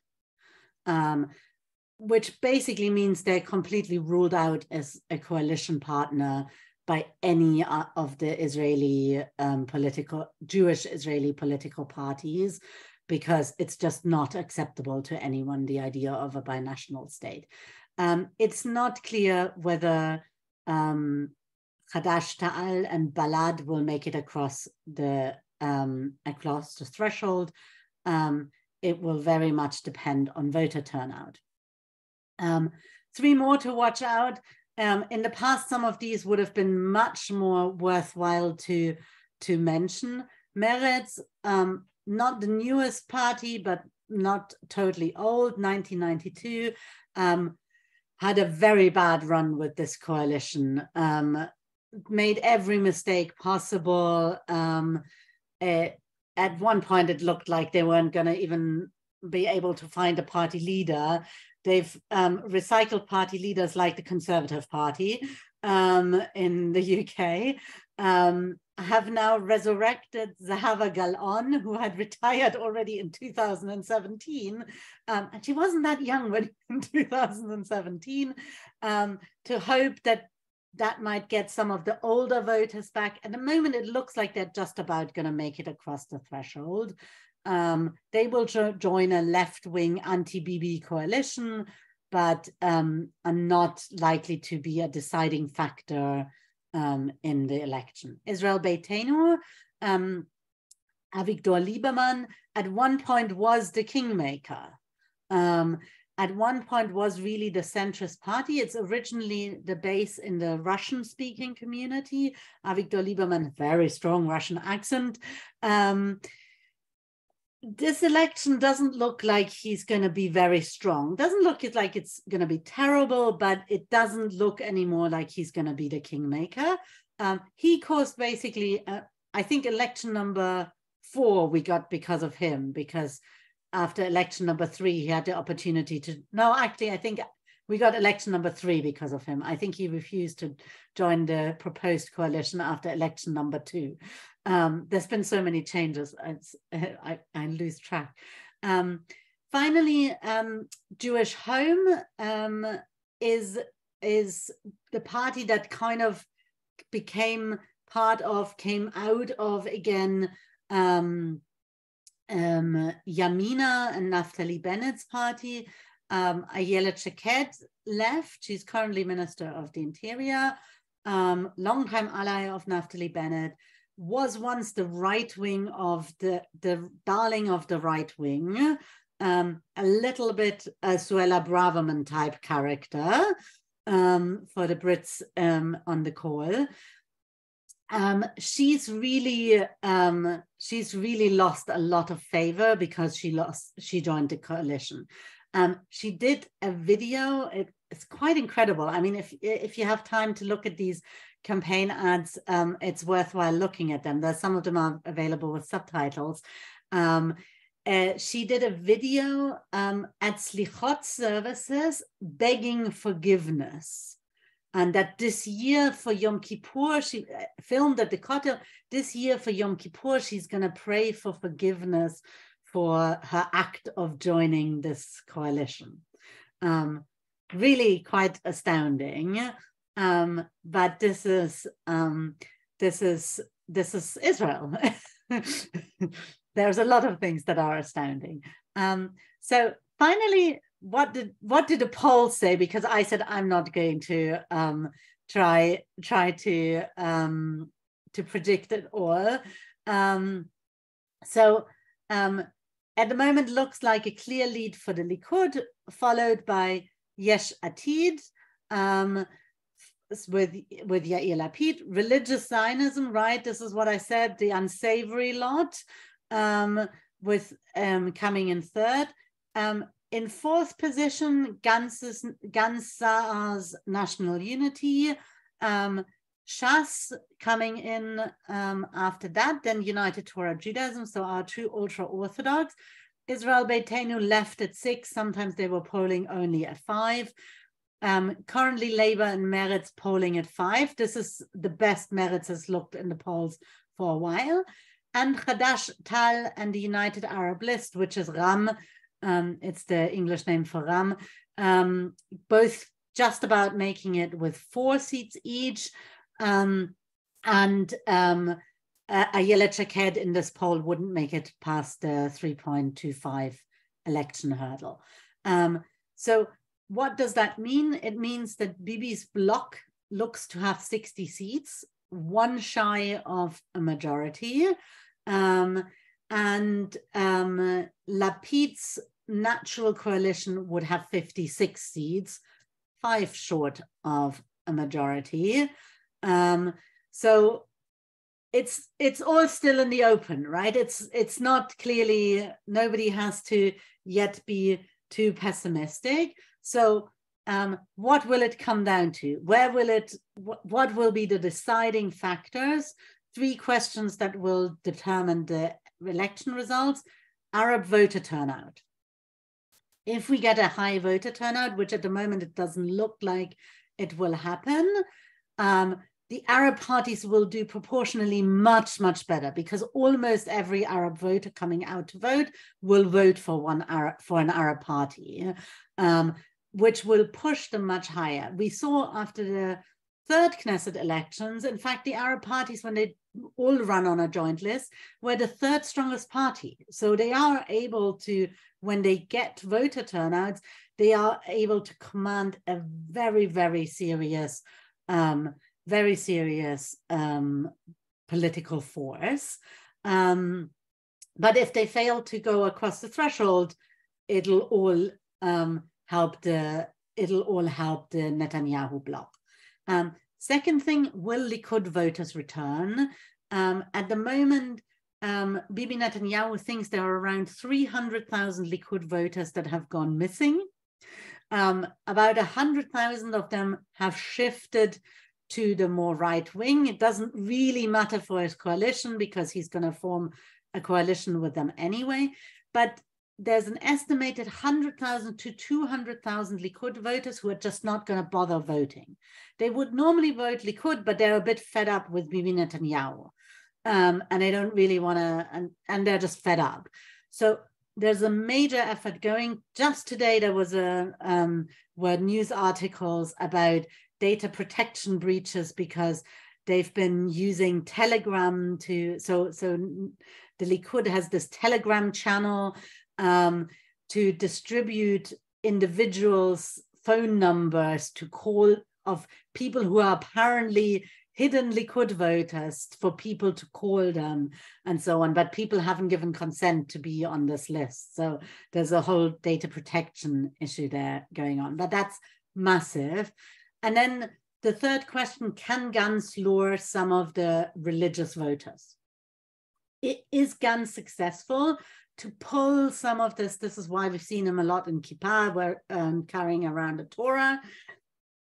which basically means they're completely ruled out as a coalition partner by any of the Israeli Jewish Israeli political parties, because it's just not acceptable to anyone, the idea of a binational state. It's not clear whether Hadash Ta'al and Balad will make it across the threshold. It will very much depend on voter turnout. Three more to watch out. In the past, some of these would have been much more worthwhile to mention. Meretz, not the newest party, but not totally old, 1992, had a very bad run with this coalition, made every mistake possible. At one point, it looked like they weren't going to even be able to find a party leader. They've recycled party leaders like the Conservative Party in the UK, have now resurrected Zahava Gal'on, who had retired already in 2017. And she wasn't that young when in 2017, to hope that that might get some of the older voters back. At the moment, it looks like they're just about going to make it across the threshold. They will join a left-wing anti-Bibi coalition, but are not likely to be a deciding factor in the election. Israel Beitenu, Avigdor Lieberman, at one point was the kingmaker. At one point was really the centrist party. It's originally the base in the Russian-speaking community. Avigdor Lieberman, very strong Russian accent. This election doesn't look like he's going to be very strong. Doesn't look like it's going to be terrible, but it doesn't look anymore like he's going to be the kingmaker. He caused basically, I think, election number 4 we got because of him, because after election number 3, he had the opportunity to, no, actually, I think we got election number 3 because of him. I think he refused to join the proposed coalition after election number 2. There's been so many changes, I lose track. Finally, Jewish Home is the party that kind of came out of again Yamina and Naftali Bennett's party. Ayelet Shaked left. She's currently Minister of the Interior. Longtime ally of Naftali Bennett, was once the right wing of the darling of the right wing, a little bit a Suella Braverman type character for the Brits on the call. She's really lost a lot of favor because she joined the coalition. She did a video. It's quite incredible. I mean, if you have time to look at these campaign ads, it's worthwhile looking at them. Some of them are available with subtitles. She did a video at Slichot services begging forgiveness. And that this year for Yom Kippur, she filmed at the Kotel, this year for Yom Kippur, she's going to pray for forgiveness for her act of joining this coalition. Really quite astounding. But this is Israel. There's a lot of things that are astounding. So finally, what did the poll say? Because I said I'm not going to try to predict it all. At the moment, looks like a clear lead for the Likud, followed by Yesh Atid with Yair Lapid. Religious Zionism, right? This is what I said, the unsavory lot, with coming in third. In fourth position, Gantz Saar's National Unity. Shas coming in after that, then United Torah Judaism, so our true ultra-Orthodox. Israel Beitenu left at 6, sometimes they were polling only at 5. Currently Labour and Meretz polling at 5. This is the best Meretz has looked in the polls for a while. And Hadash Tal and the United Arab List, which is RAM, it's the English name for RAM, both just about making it with 4 seats each. Ayelet Shaked in this poll wouldn't make it past the 3.25 election hurdle. So what does that mean? It means that Bibi's bloc looks to have 60 seats, 1 shy of a majority. Lapid's natural coalition would have 56 seats, 5 short of a majority. So it's all still in the open, right? It's not clearly, nobody has to yet be too pessimistic. So what will it come down to? What will be the deciding factors? 3 questions that will determine the election results. Arab voter turnout. If we get a high voter turnout, which at the moment it doesn't look like it will happen, the Arab parties will do proportionally much, much better, because almost every Arab voter coming out to vote will vote for an Arab party, which will push them much higher. We saw after the 3rd Knesset elections, in fact, the Arab parties, when they all run on a joint list, were the 3rd strongest party. So they are able to, when they get voter turnouts, they are able to command a very, very serious political force. But if they fail to go across the threshold, it'll all help the Netanyahu bloc. Second thing, will Likud voters return? At the moment, Bibi Netanyahu thinks there are around 300,000 Likud voters that have gone missing. About 100,000 of them have shifted to the more right wing. It doesn't really matter for his coalition because he's going to form a coalition with them anyway. But there's an estimated 100,000 to 200,000 Likud voters who are just not going to bother voting. They would normally vote Likud, but they're a bit fed up with Bibi Netanyahu. And they don't really want to, and they're just fed up. So there's a major effort going. Just today, there was were news articles about data protection breaches because they've been using Telegram to, so the Likud has this Telegram channel to distribute individuals' phone numbers to call of people who are apparently hidden Likud voters for people to call them and so on, but people haven't given consent to be on this list. So there's a whole data protection issue there going on, but that's massive. And then the third question, can Gantz lure some of the religious voters? Is Gantz successful to pull some of this? This is why we've seen him a lot in Kippur, where carrying around the Torah.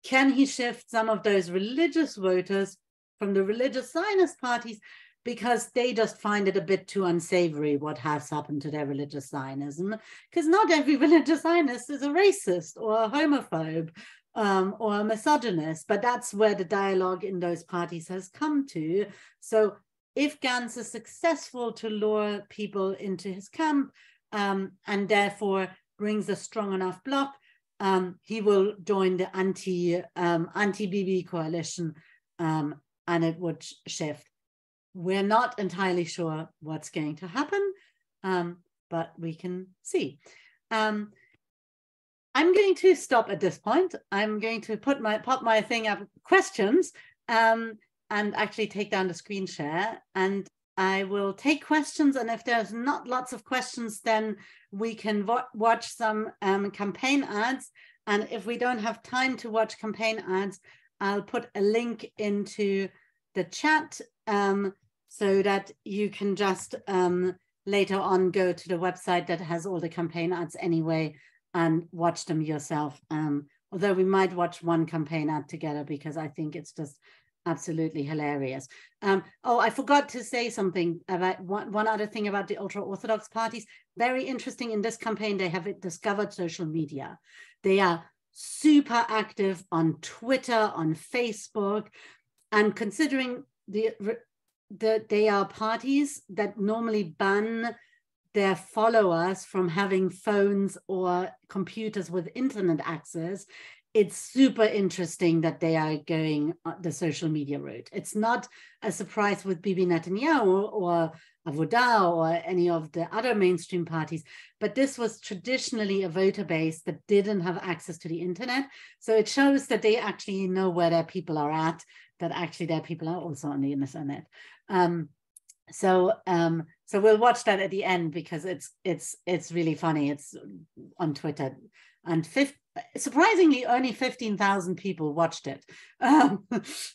Can he shift some of those religious voters from the religious Zionist parties because they just find it a bit too unsavory what has happened to their religious Zionism? Because not every religious Zionist is a racist or a homophobe or a misogynist, but that's where the dialogue in those parties has come to. So if Gantz is successful to lure people into his camp and therefore brings a strong enough bloc, he will join the anti-Bibi coalition and it would shift. We're not entirely sure what's going to happen, but we can see. I'm going to stop at this point. I'm going to pop my thing up, questions, and actually take down the screen share. And I will take questions. And if there's not lots of questions, then we can watch some campaign ads. And if we don't have time to watch campaign ads, I'll put a link into the chat so that you can just later on go to the website that has all the campaign ads anyway and watch them yourself. Although we might watch one campaign ad together because I think it's just absolutely hilarious. Oh, I forgot to say something about one other thing about the ultra-Orthodox parties. Very interesting, in this campaign, they have discovered social media. They are super active on Twitter, on Facebook, and considering they are parties that normally ban their followers from having phones or computers with internet access, it's super interesting that they are going the social media route. It's not a surprise with Bibi Netanyahu or Avodah or any of the other mainstream parties, but this was traditionally a voter base that didn't have access to the internet. So it shows that they actually know where their people are at, that actually their people are also on the internet. So we'll watch that at the end because it's really funny. It's on Twitter, and surprisingly only 15,000 people watched it,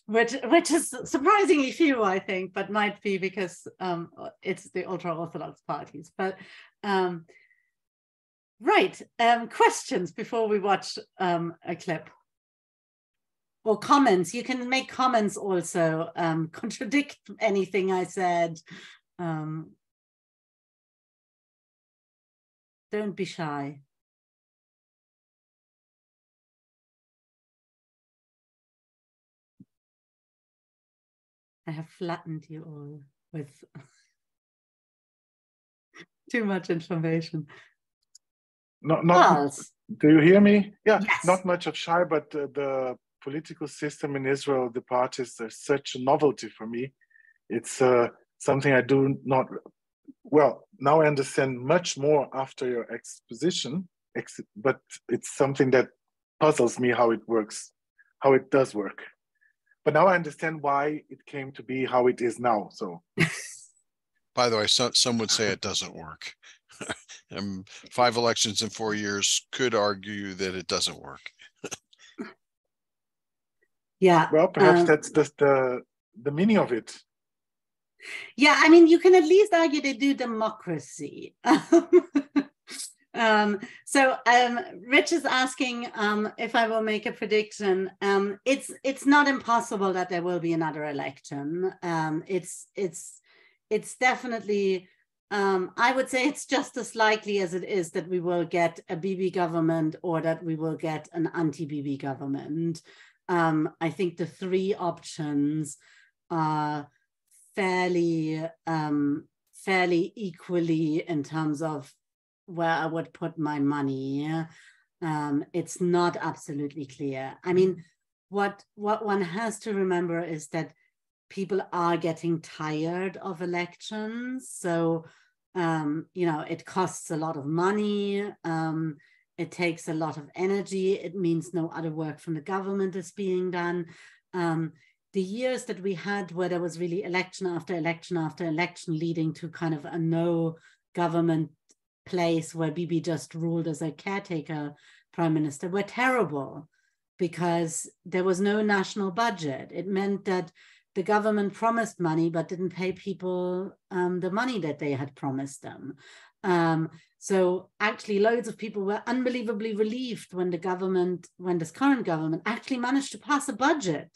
which is surprisingly few, I think, but might be because it's the ultra-Orthodox parties. But right, questions before we watch a clip. Or comments. You can make comments also, contradict anything I said. Don't be shy. I have flattened you all with too much information. Not. Do you hear me? Yeah, yes. Not much of shy, but the political system in Israel, the parties, are such a novelty for me. It's something I do not, well, now I understand much more after your exposition, but it's something that puzzles me how it works, how it does work. But now I understand why it came to be how it is now, so. By the way, some would say it doesn't work. 5 elections in 4 years could argue that it doesn't work. Yeah. Well, perhaps that's just the meaning of it. Yeah, I mean, you can at least argue they do democracy. So Rich is asking if I will make a prediction. It's not impossible that there will be another election. It's definitely I would say it's just as likely as it is that we will get a Bibi government or that we will get an anti-Bibi government. I think the three options are fairly equally in terms of where I would put my money. It's not absolutely clear. I mean, what one has to remember is that people are getting tired of elections. So, it costs a lot of money. It takes a lot of energy. It means no other work from the government is being done. The years that we had where there was really election after election after election leading to kind of a no government place where Bibi just ruled as a caretaker prime minister were terrible because there was no national budget. It meant that the government promised money but didn't pay people the money that they had promised them. So actually loads of people were unbelievably relieved when this current government actually managed to pass a budget.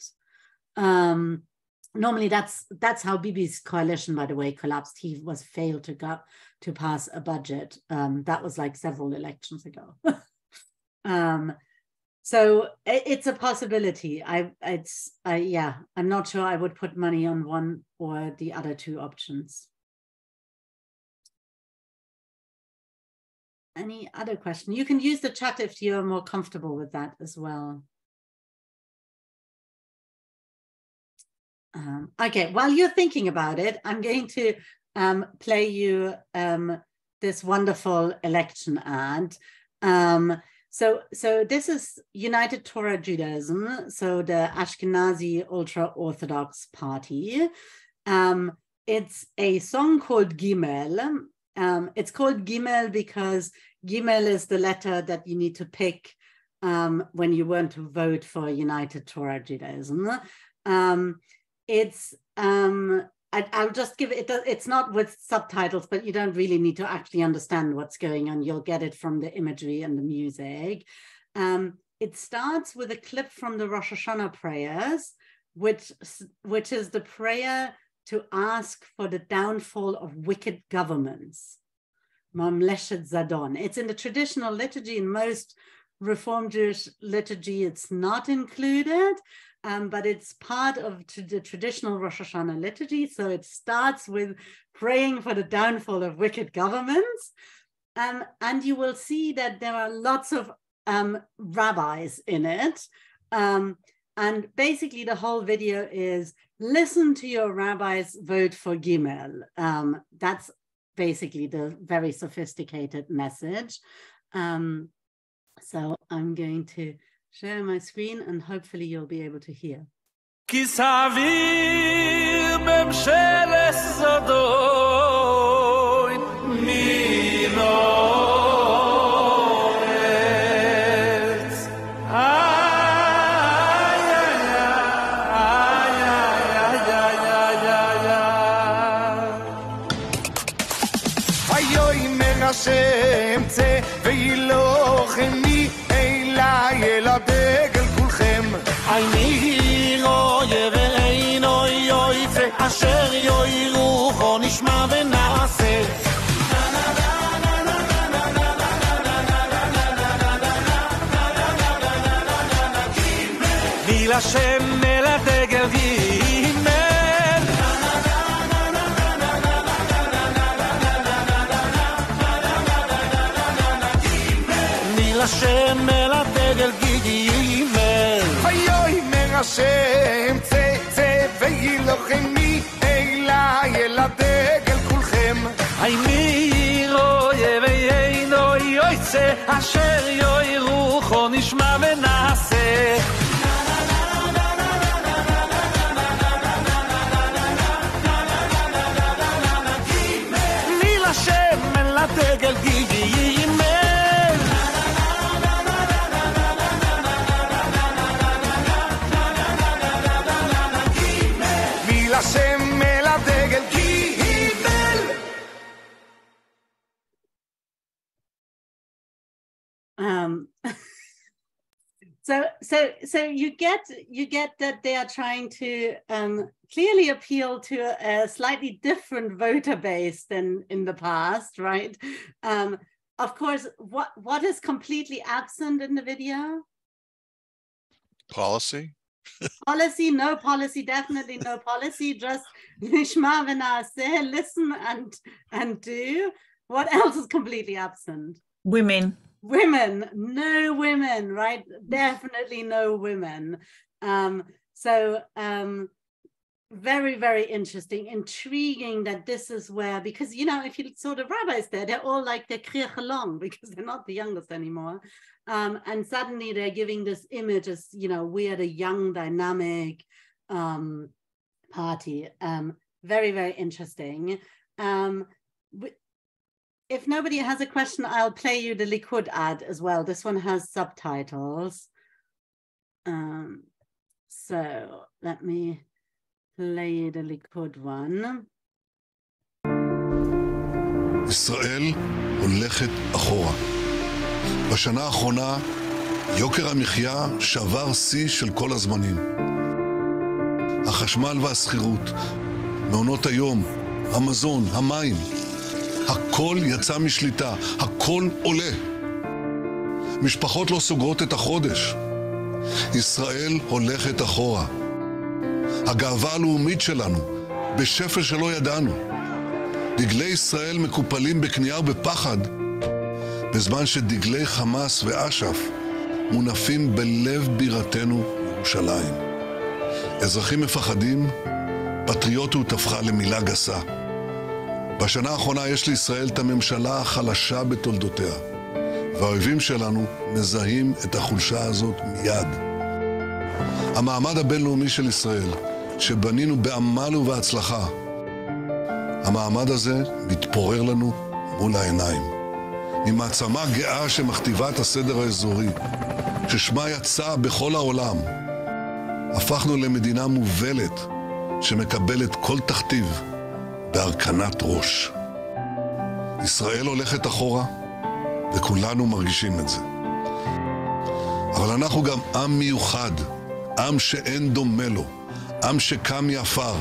Normally that's how Bibi's coalition, by the way, collapsed. He was failed to pass a budget. That was like several elections ago. So it's a possibility. I'm not sure I would put money on one or the other two options. Any other question? You can use the chat if you're more comfortable with that as well. Okay, while you're thinking about it, I'm going to play you this wonderful election ad. So this is United Torah Judaism, so the Ashkenazi ultra-Orthodox party. It's a song called Gimel. It's called Gimel because Gimel is the letter that you need to pick when you want to vote for United Torah Judaism. I'll just give it, it's not with subtitles, but you don't really need to actually understand what's going on. You'll get it from the imagery and the music. It starts with a clip from the Rosh Hashanah prayers, which is the prayer to ask for the downfall of wicked governments. Mamleshet Zadon. It's in the traditional liturgy. In most Reform Jewish liturgy, it's not included. But it's part of the traditional Rosh Hashanah liturgy. So it starts with praying for the downfall of wicked governments. And you will see that there are lots of rabbis in it. And basically the whole video is listen to your rabbis, vote for Gimel. That's basically the very sophisticated message. So I'm going to share my screen and hopefully you'll be able to hear. כי סביר בממשלת זדון מנועץ היוי מרשם צא וילוכני אלה ילדגל כולכם עיני רואה ואינו יויצא אשר יוירוחו נשמע ונעשה לי לשם אל הדגל גימל לי לשם אל הדגל גימל היוי מרשם צא צא וילוכני אלה ילדגל כולכם עיני רואה ואינו יויצא אשר יוירוחו נשמע ונעשה לי לשם אל הדגל גימל השם אל הדגל גימל. So you get that they are trying to clearly appeal to a slightly different voter base than in the past, right? Of course, what is completely absent in the video? Policy? Policy, no policy, definitely no policy. Just lishma v'naaseh, listen and do. What else is completely absent? Women. Women, no women, right? Definitely no women. Very, very interesting, intriguing that this is where, because, you know, if you saw the rabbis there, they're all like they're kriach along because they're not the youngest anymore. And suddenly they're giving this image as, you know, we're the young, dynamic party. Very, very interesting. If nobody has a question, I'll play you the Likud ad as well. This one has subtitles. So let me play the Likud one. ישראל הולכת אחורה. בשנה האחרונה, יוקר המחיה שבר שיא של כל הזמנים. החשמל והסחירות, מעונות היום, המזון, המים, הכל יצא משליטה, הכל עולה. משפחות לא סוגרות את החודש. ישראל הולכת אחורה. הגאווה הלאומית שלנו, בשפל שלא ידענו. דגלי ישראל מקופלים בקנייה ובפחד, בזמן שדגלי חמאס ואש"ף מונפים בלב בירתנו ירושלים. אזרחים מפחדים, פטריוטיות הפכה למילה גסה. בשנה האחרונה יש לישראל את הממשלה החלשה בתולדותיה, והאויבים שלנו מזהים את החולשה הזאת מיד. המעמד הבינלאומי של ישראל, שבנינו בעמל ובהצלחה, המעמד הזה מתפורר לנו מול העיניים. ממעצמה גאה שמכתיבה את הסדר האזורי, ששמה יצא בכל העולם, הפכנו למדינה מובלת שמקבלת כל תכתיב בהרכנת ראש. ישראל הולכת אחורה, וכולנו מרגישים את זה. אבל אנחנו גם עם מיוחד, עם שאין דומה לו, עם שקם מעפר,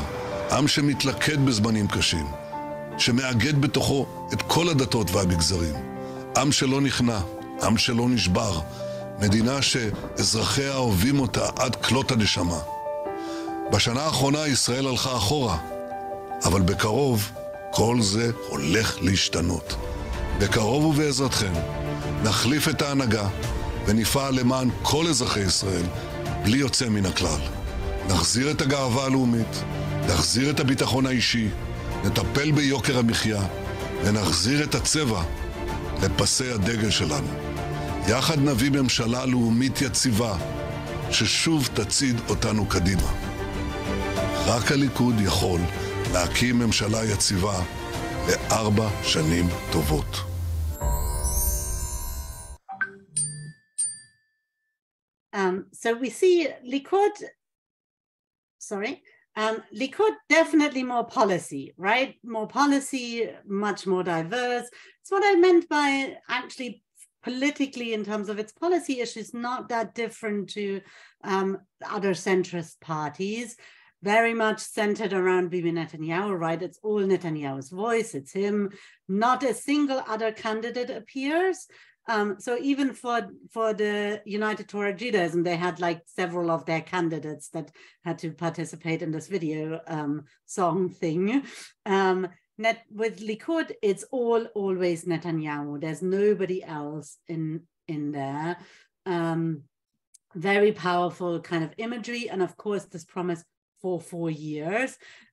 עם שמתלכד בזמנים קשים, שמאגד בתוכו את כל הדתות והמגזרים, עם שלא נכנע, עם שלא נשבר, מדינה שאזרחיה אוהבים אותה עד כלות הנשמה. בשנה האחרונה ישראל הלכה אחורה, אבל בקרוב כל זה הולך להשתנות. בקרוב ובעזרתכם נחליף את ההנהגה ונפעל למען כל אזרחי ישראל בלי יוצא מן הכלל. נחזיר את הגאווה הלאומית, נחזיר את הביטחון האישי, נטפל ביוקר המחיה ונחזיר את הצבע לפסי הדגל שלנו. יחד נביא ממשלה לאומית יציבה ששוב תצעיד אותנו קדימה. רק הליכוד יכול להקים ממשלה יציבה ל4 שנים טובות. So we see Likud definitely more policy, right? More policy, much more diverse. It's what I meant by actually politically in terms of its policy issues, not that different to other centrist parties. Very much centered around Bibi Netanyahu, right? It's all Netanyahu's voice, it's him. Not a single other candidate appears. So even for the United Torah Judaism, they had like several of their candidates that had to participate in this video song thing. With Likud, it's always Netanyahu. There's nobody else in there. Very powerful kind of imagery. And of course, this promise for 4 years.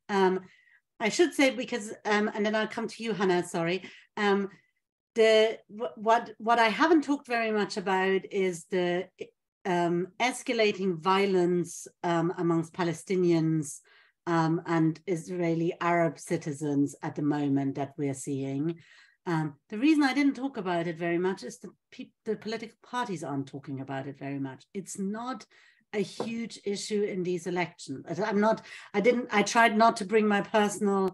I should say, because, and then I'll come to you, Hannah, sorry. What I haven't talked very much about is the escalating violence amongst Palestinians and Israeli Arab citizens at the moment that we're seeing. The reason I didn't talk about it very much is the political parties aren't talking about it very much. It's not a huge issue in these elections. I tried not to bring my personal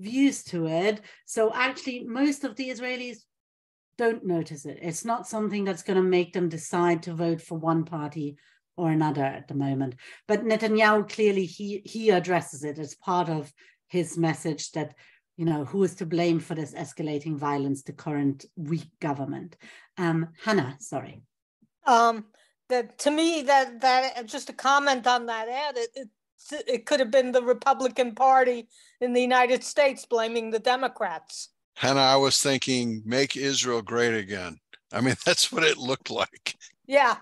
views to it. So actually most of the Israelis don't notice it. It's not something that's going to make them decide to vote for one party or another at the moment. But Netanyahu clearly he addresses it as part of his message that, you know, who is to blame for this escalating violence, the current weak government. Hannah, sorry. That to me, that just a comment on that ad, it could have been the Republican Party in the United States blaming the Democrats. Hannah, I was thinking, make Israel great again. I mean, that's what it looked like. Yeah.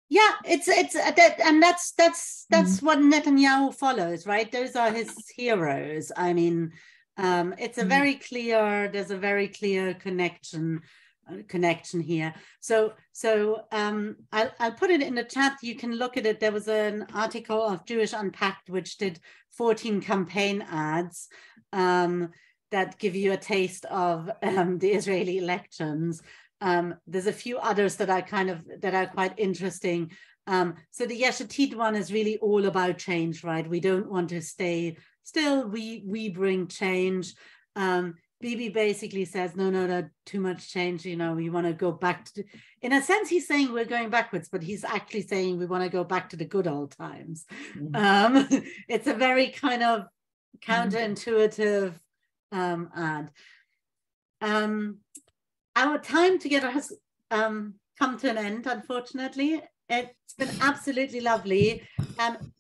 Yeah, it's that, and that's what Netanyahu follows, right? Those are his heroes. I mean, it's a very clear. There's a very clear connection here. So I'll put it in the chat. You can look at it. There was an article of Jewish Unpacked which did 14 campaign ads that give you a taste of the Israeli elections. There's a few others that are quite interesting. So the Yesh Atid one is really all about change, right? We don't want to stay still. We bring change. Bibi basically says, no, too much change. You know, we want to go back to, in a sense, he's saying we're going backwards, but he's actually saying we want to go back to the good old times. It's a very kind of counterintuitive ad. Our time together has come to an end, unfortunately. It's been absolutely lovely.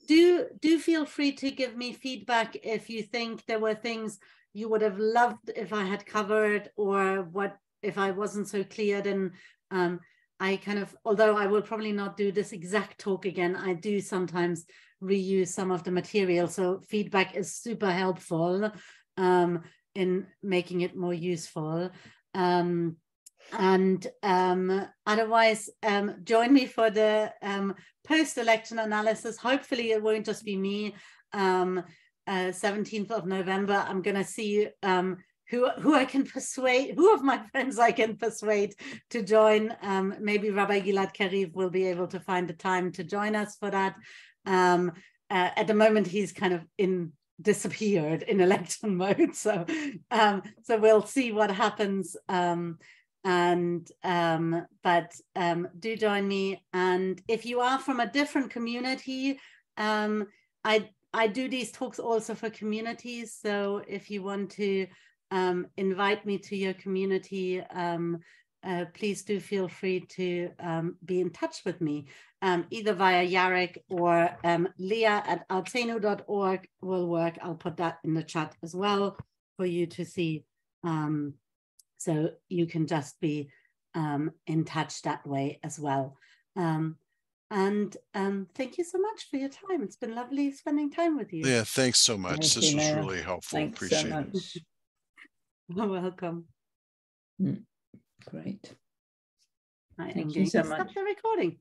Do feel free to give me feedback if you think there were things you would have loved if I had covered, or what if I wasn't so clear. Then I kind of, although I will probably not do this exact talk again, I do sometimes reuse some of the material. So feedback is super helpful in making it more useful. Otherwise, join me for the post-election analysis. Hopefully it won't just be me. 17th of November, I'm going to see who I can persuade, who of my friends I can persuade to join. Maybe Rabbi Gilad Kariv will be able to find the time to join us for that. At the moment, he's kind of disappeared in election mode. So we'll see what happens. But do join me. And if you are from a different community, I do these talks also for communities. So if you want to invite me to your community, please do feel free to be in touch with me, either via Yarek or Leah@artsenu.org will work. I'll put that in the chat as well for you to see. So you can just be in touch that way as well. And thank you so much for your time. It's been lovely spending time with you. Yeah, thanks so much. This was really helpful. Thanks Appreciate so it. much. You're welcome. Great. I'm Thank going you so to much. stop the recording.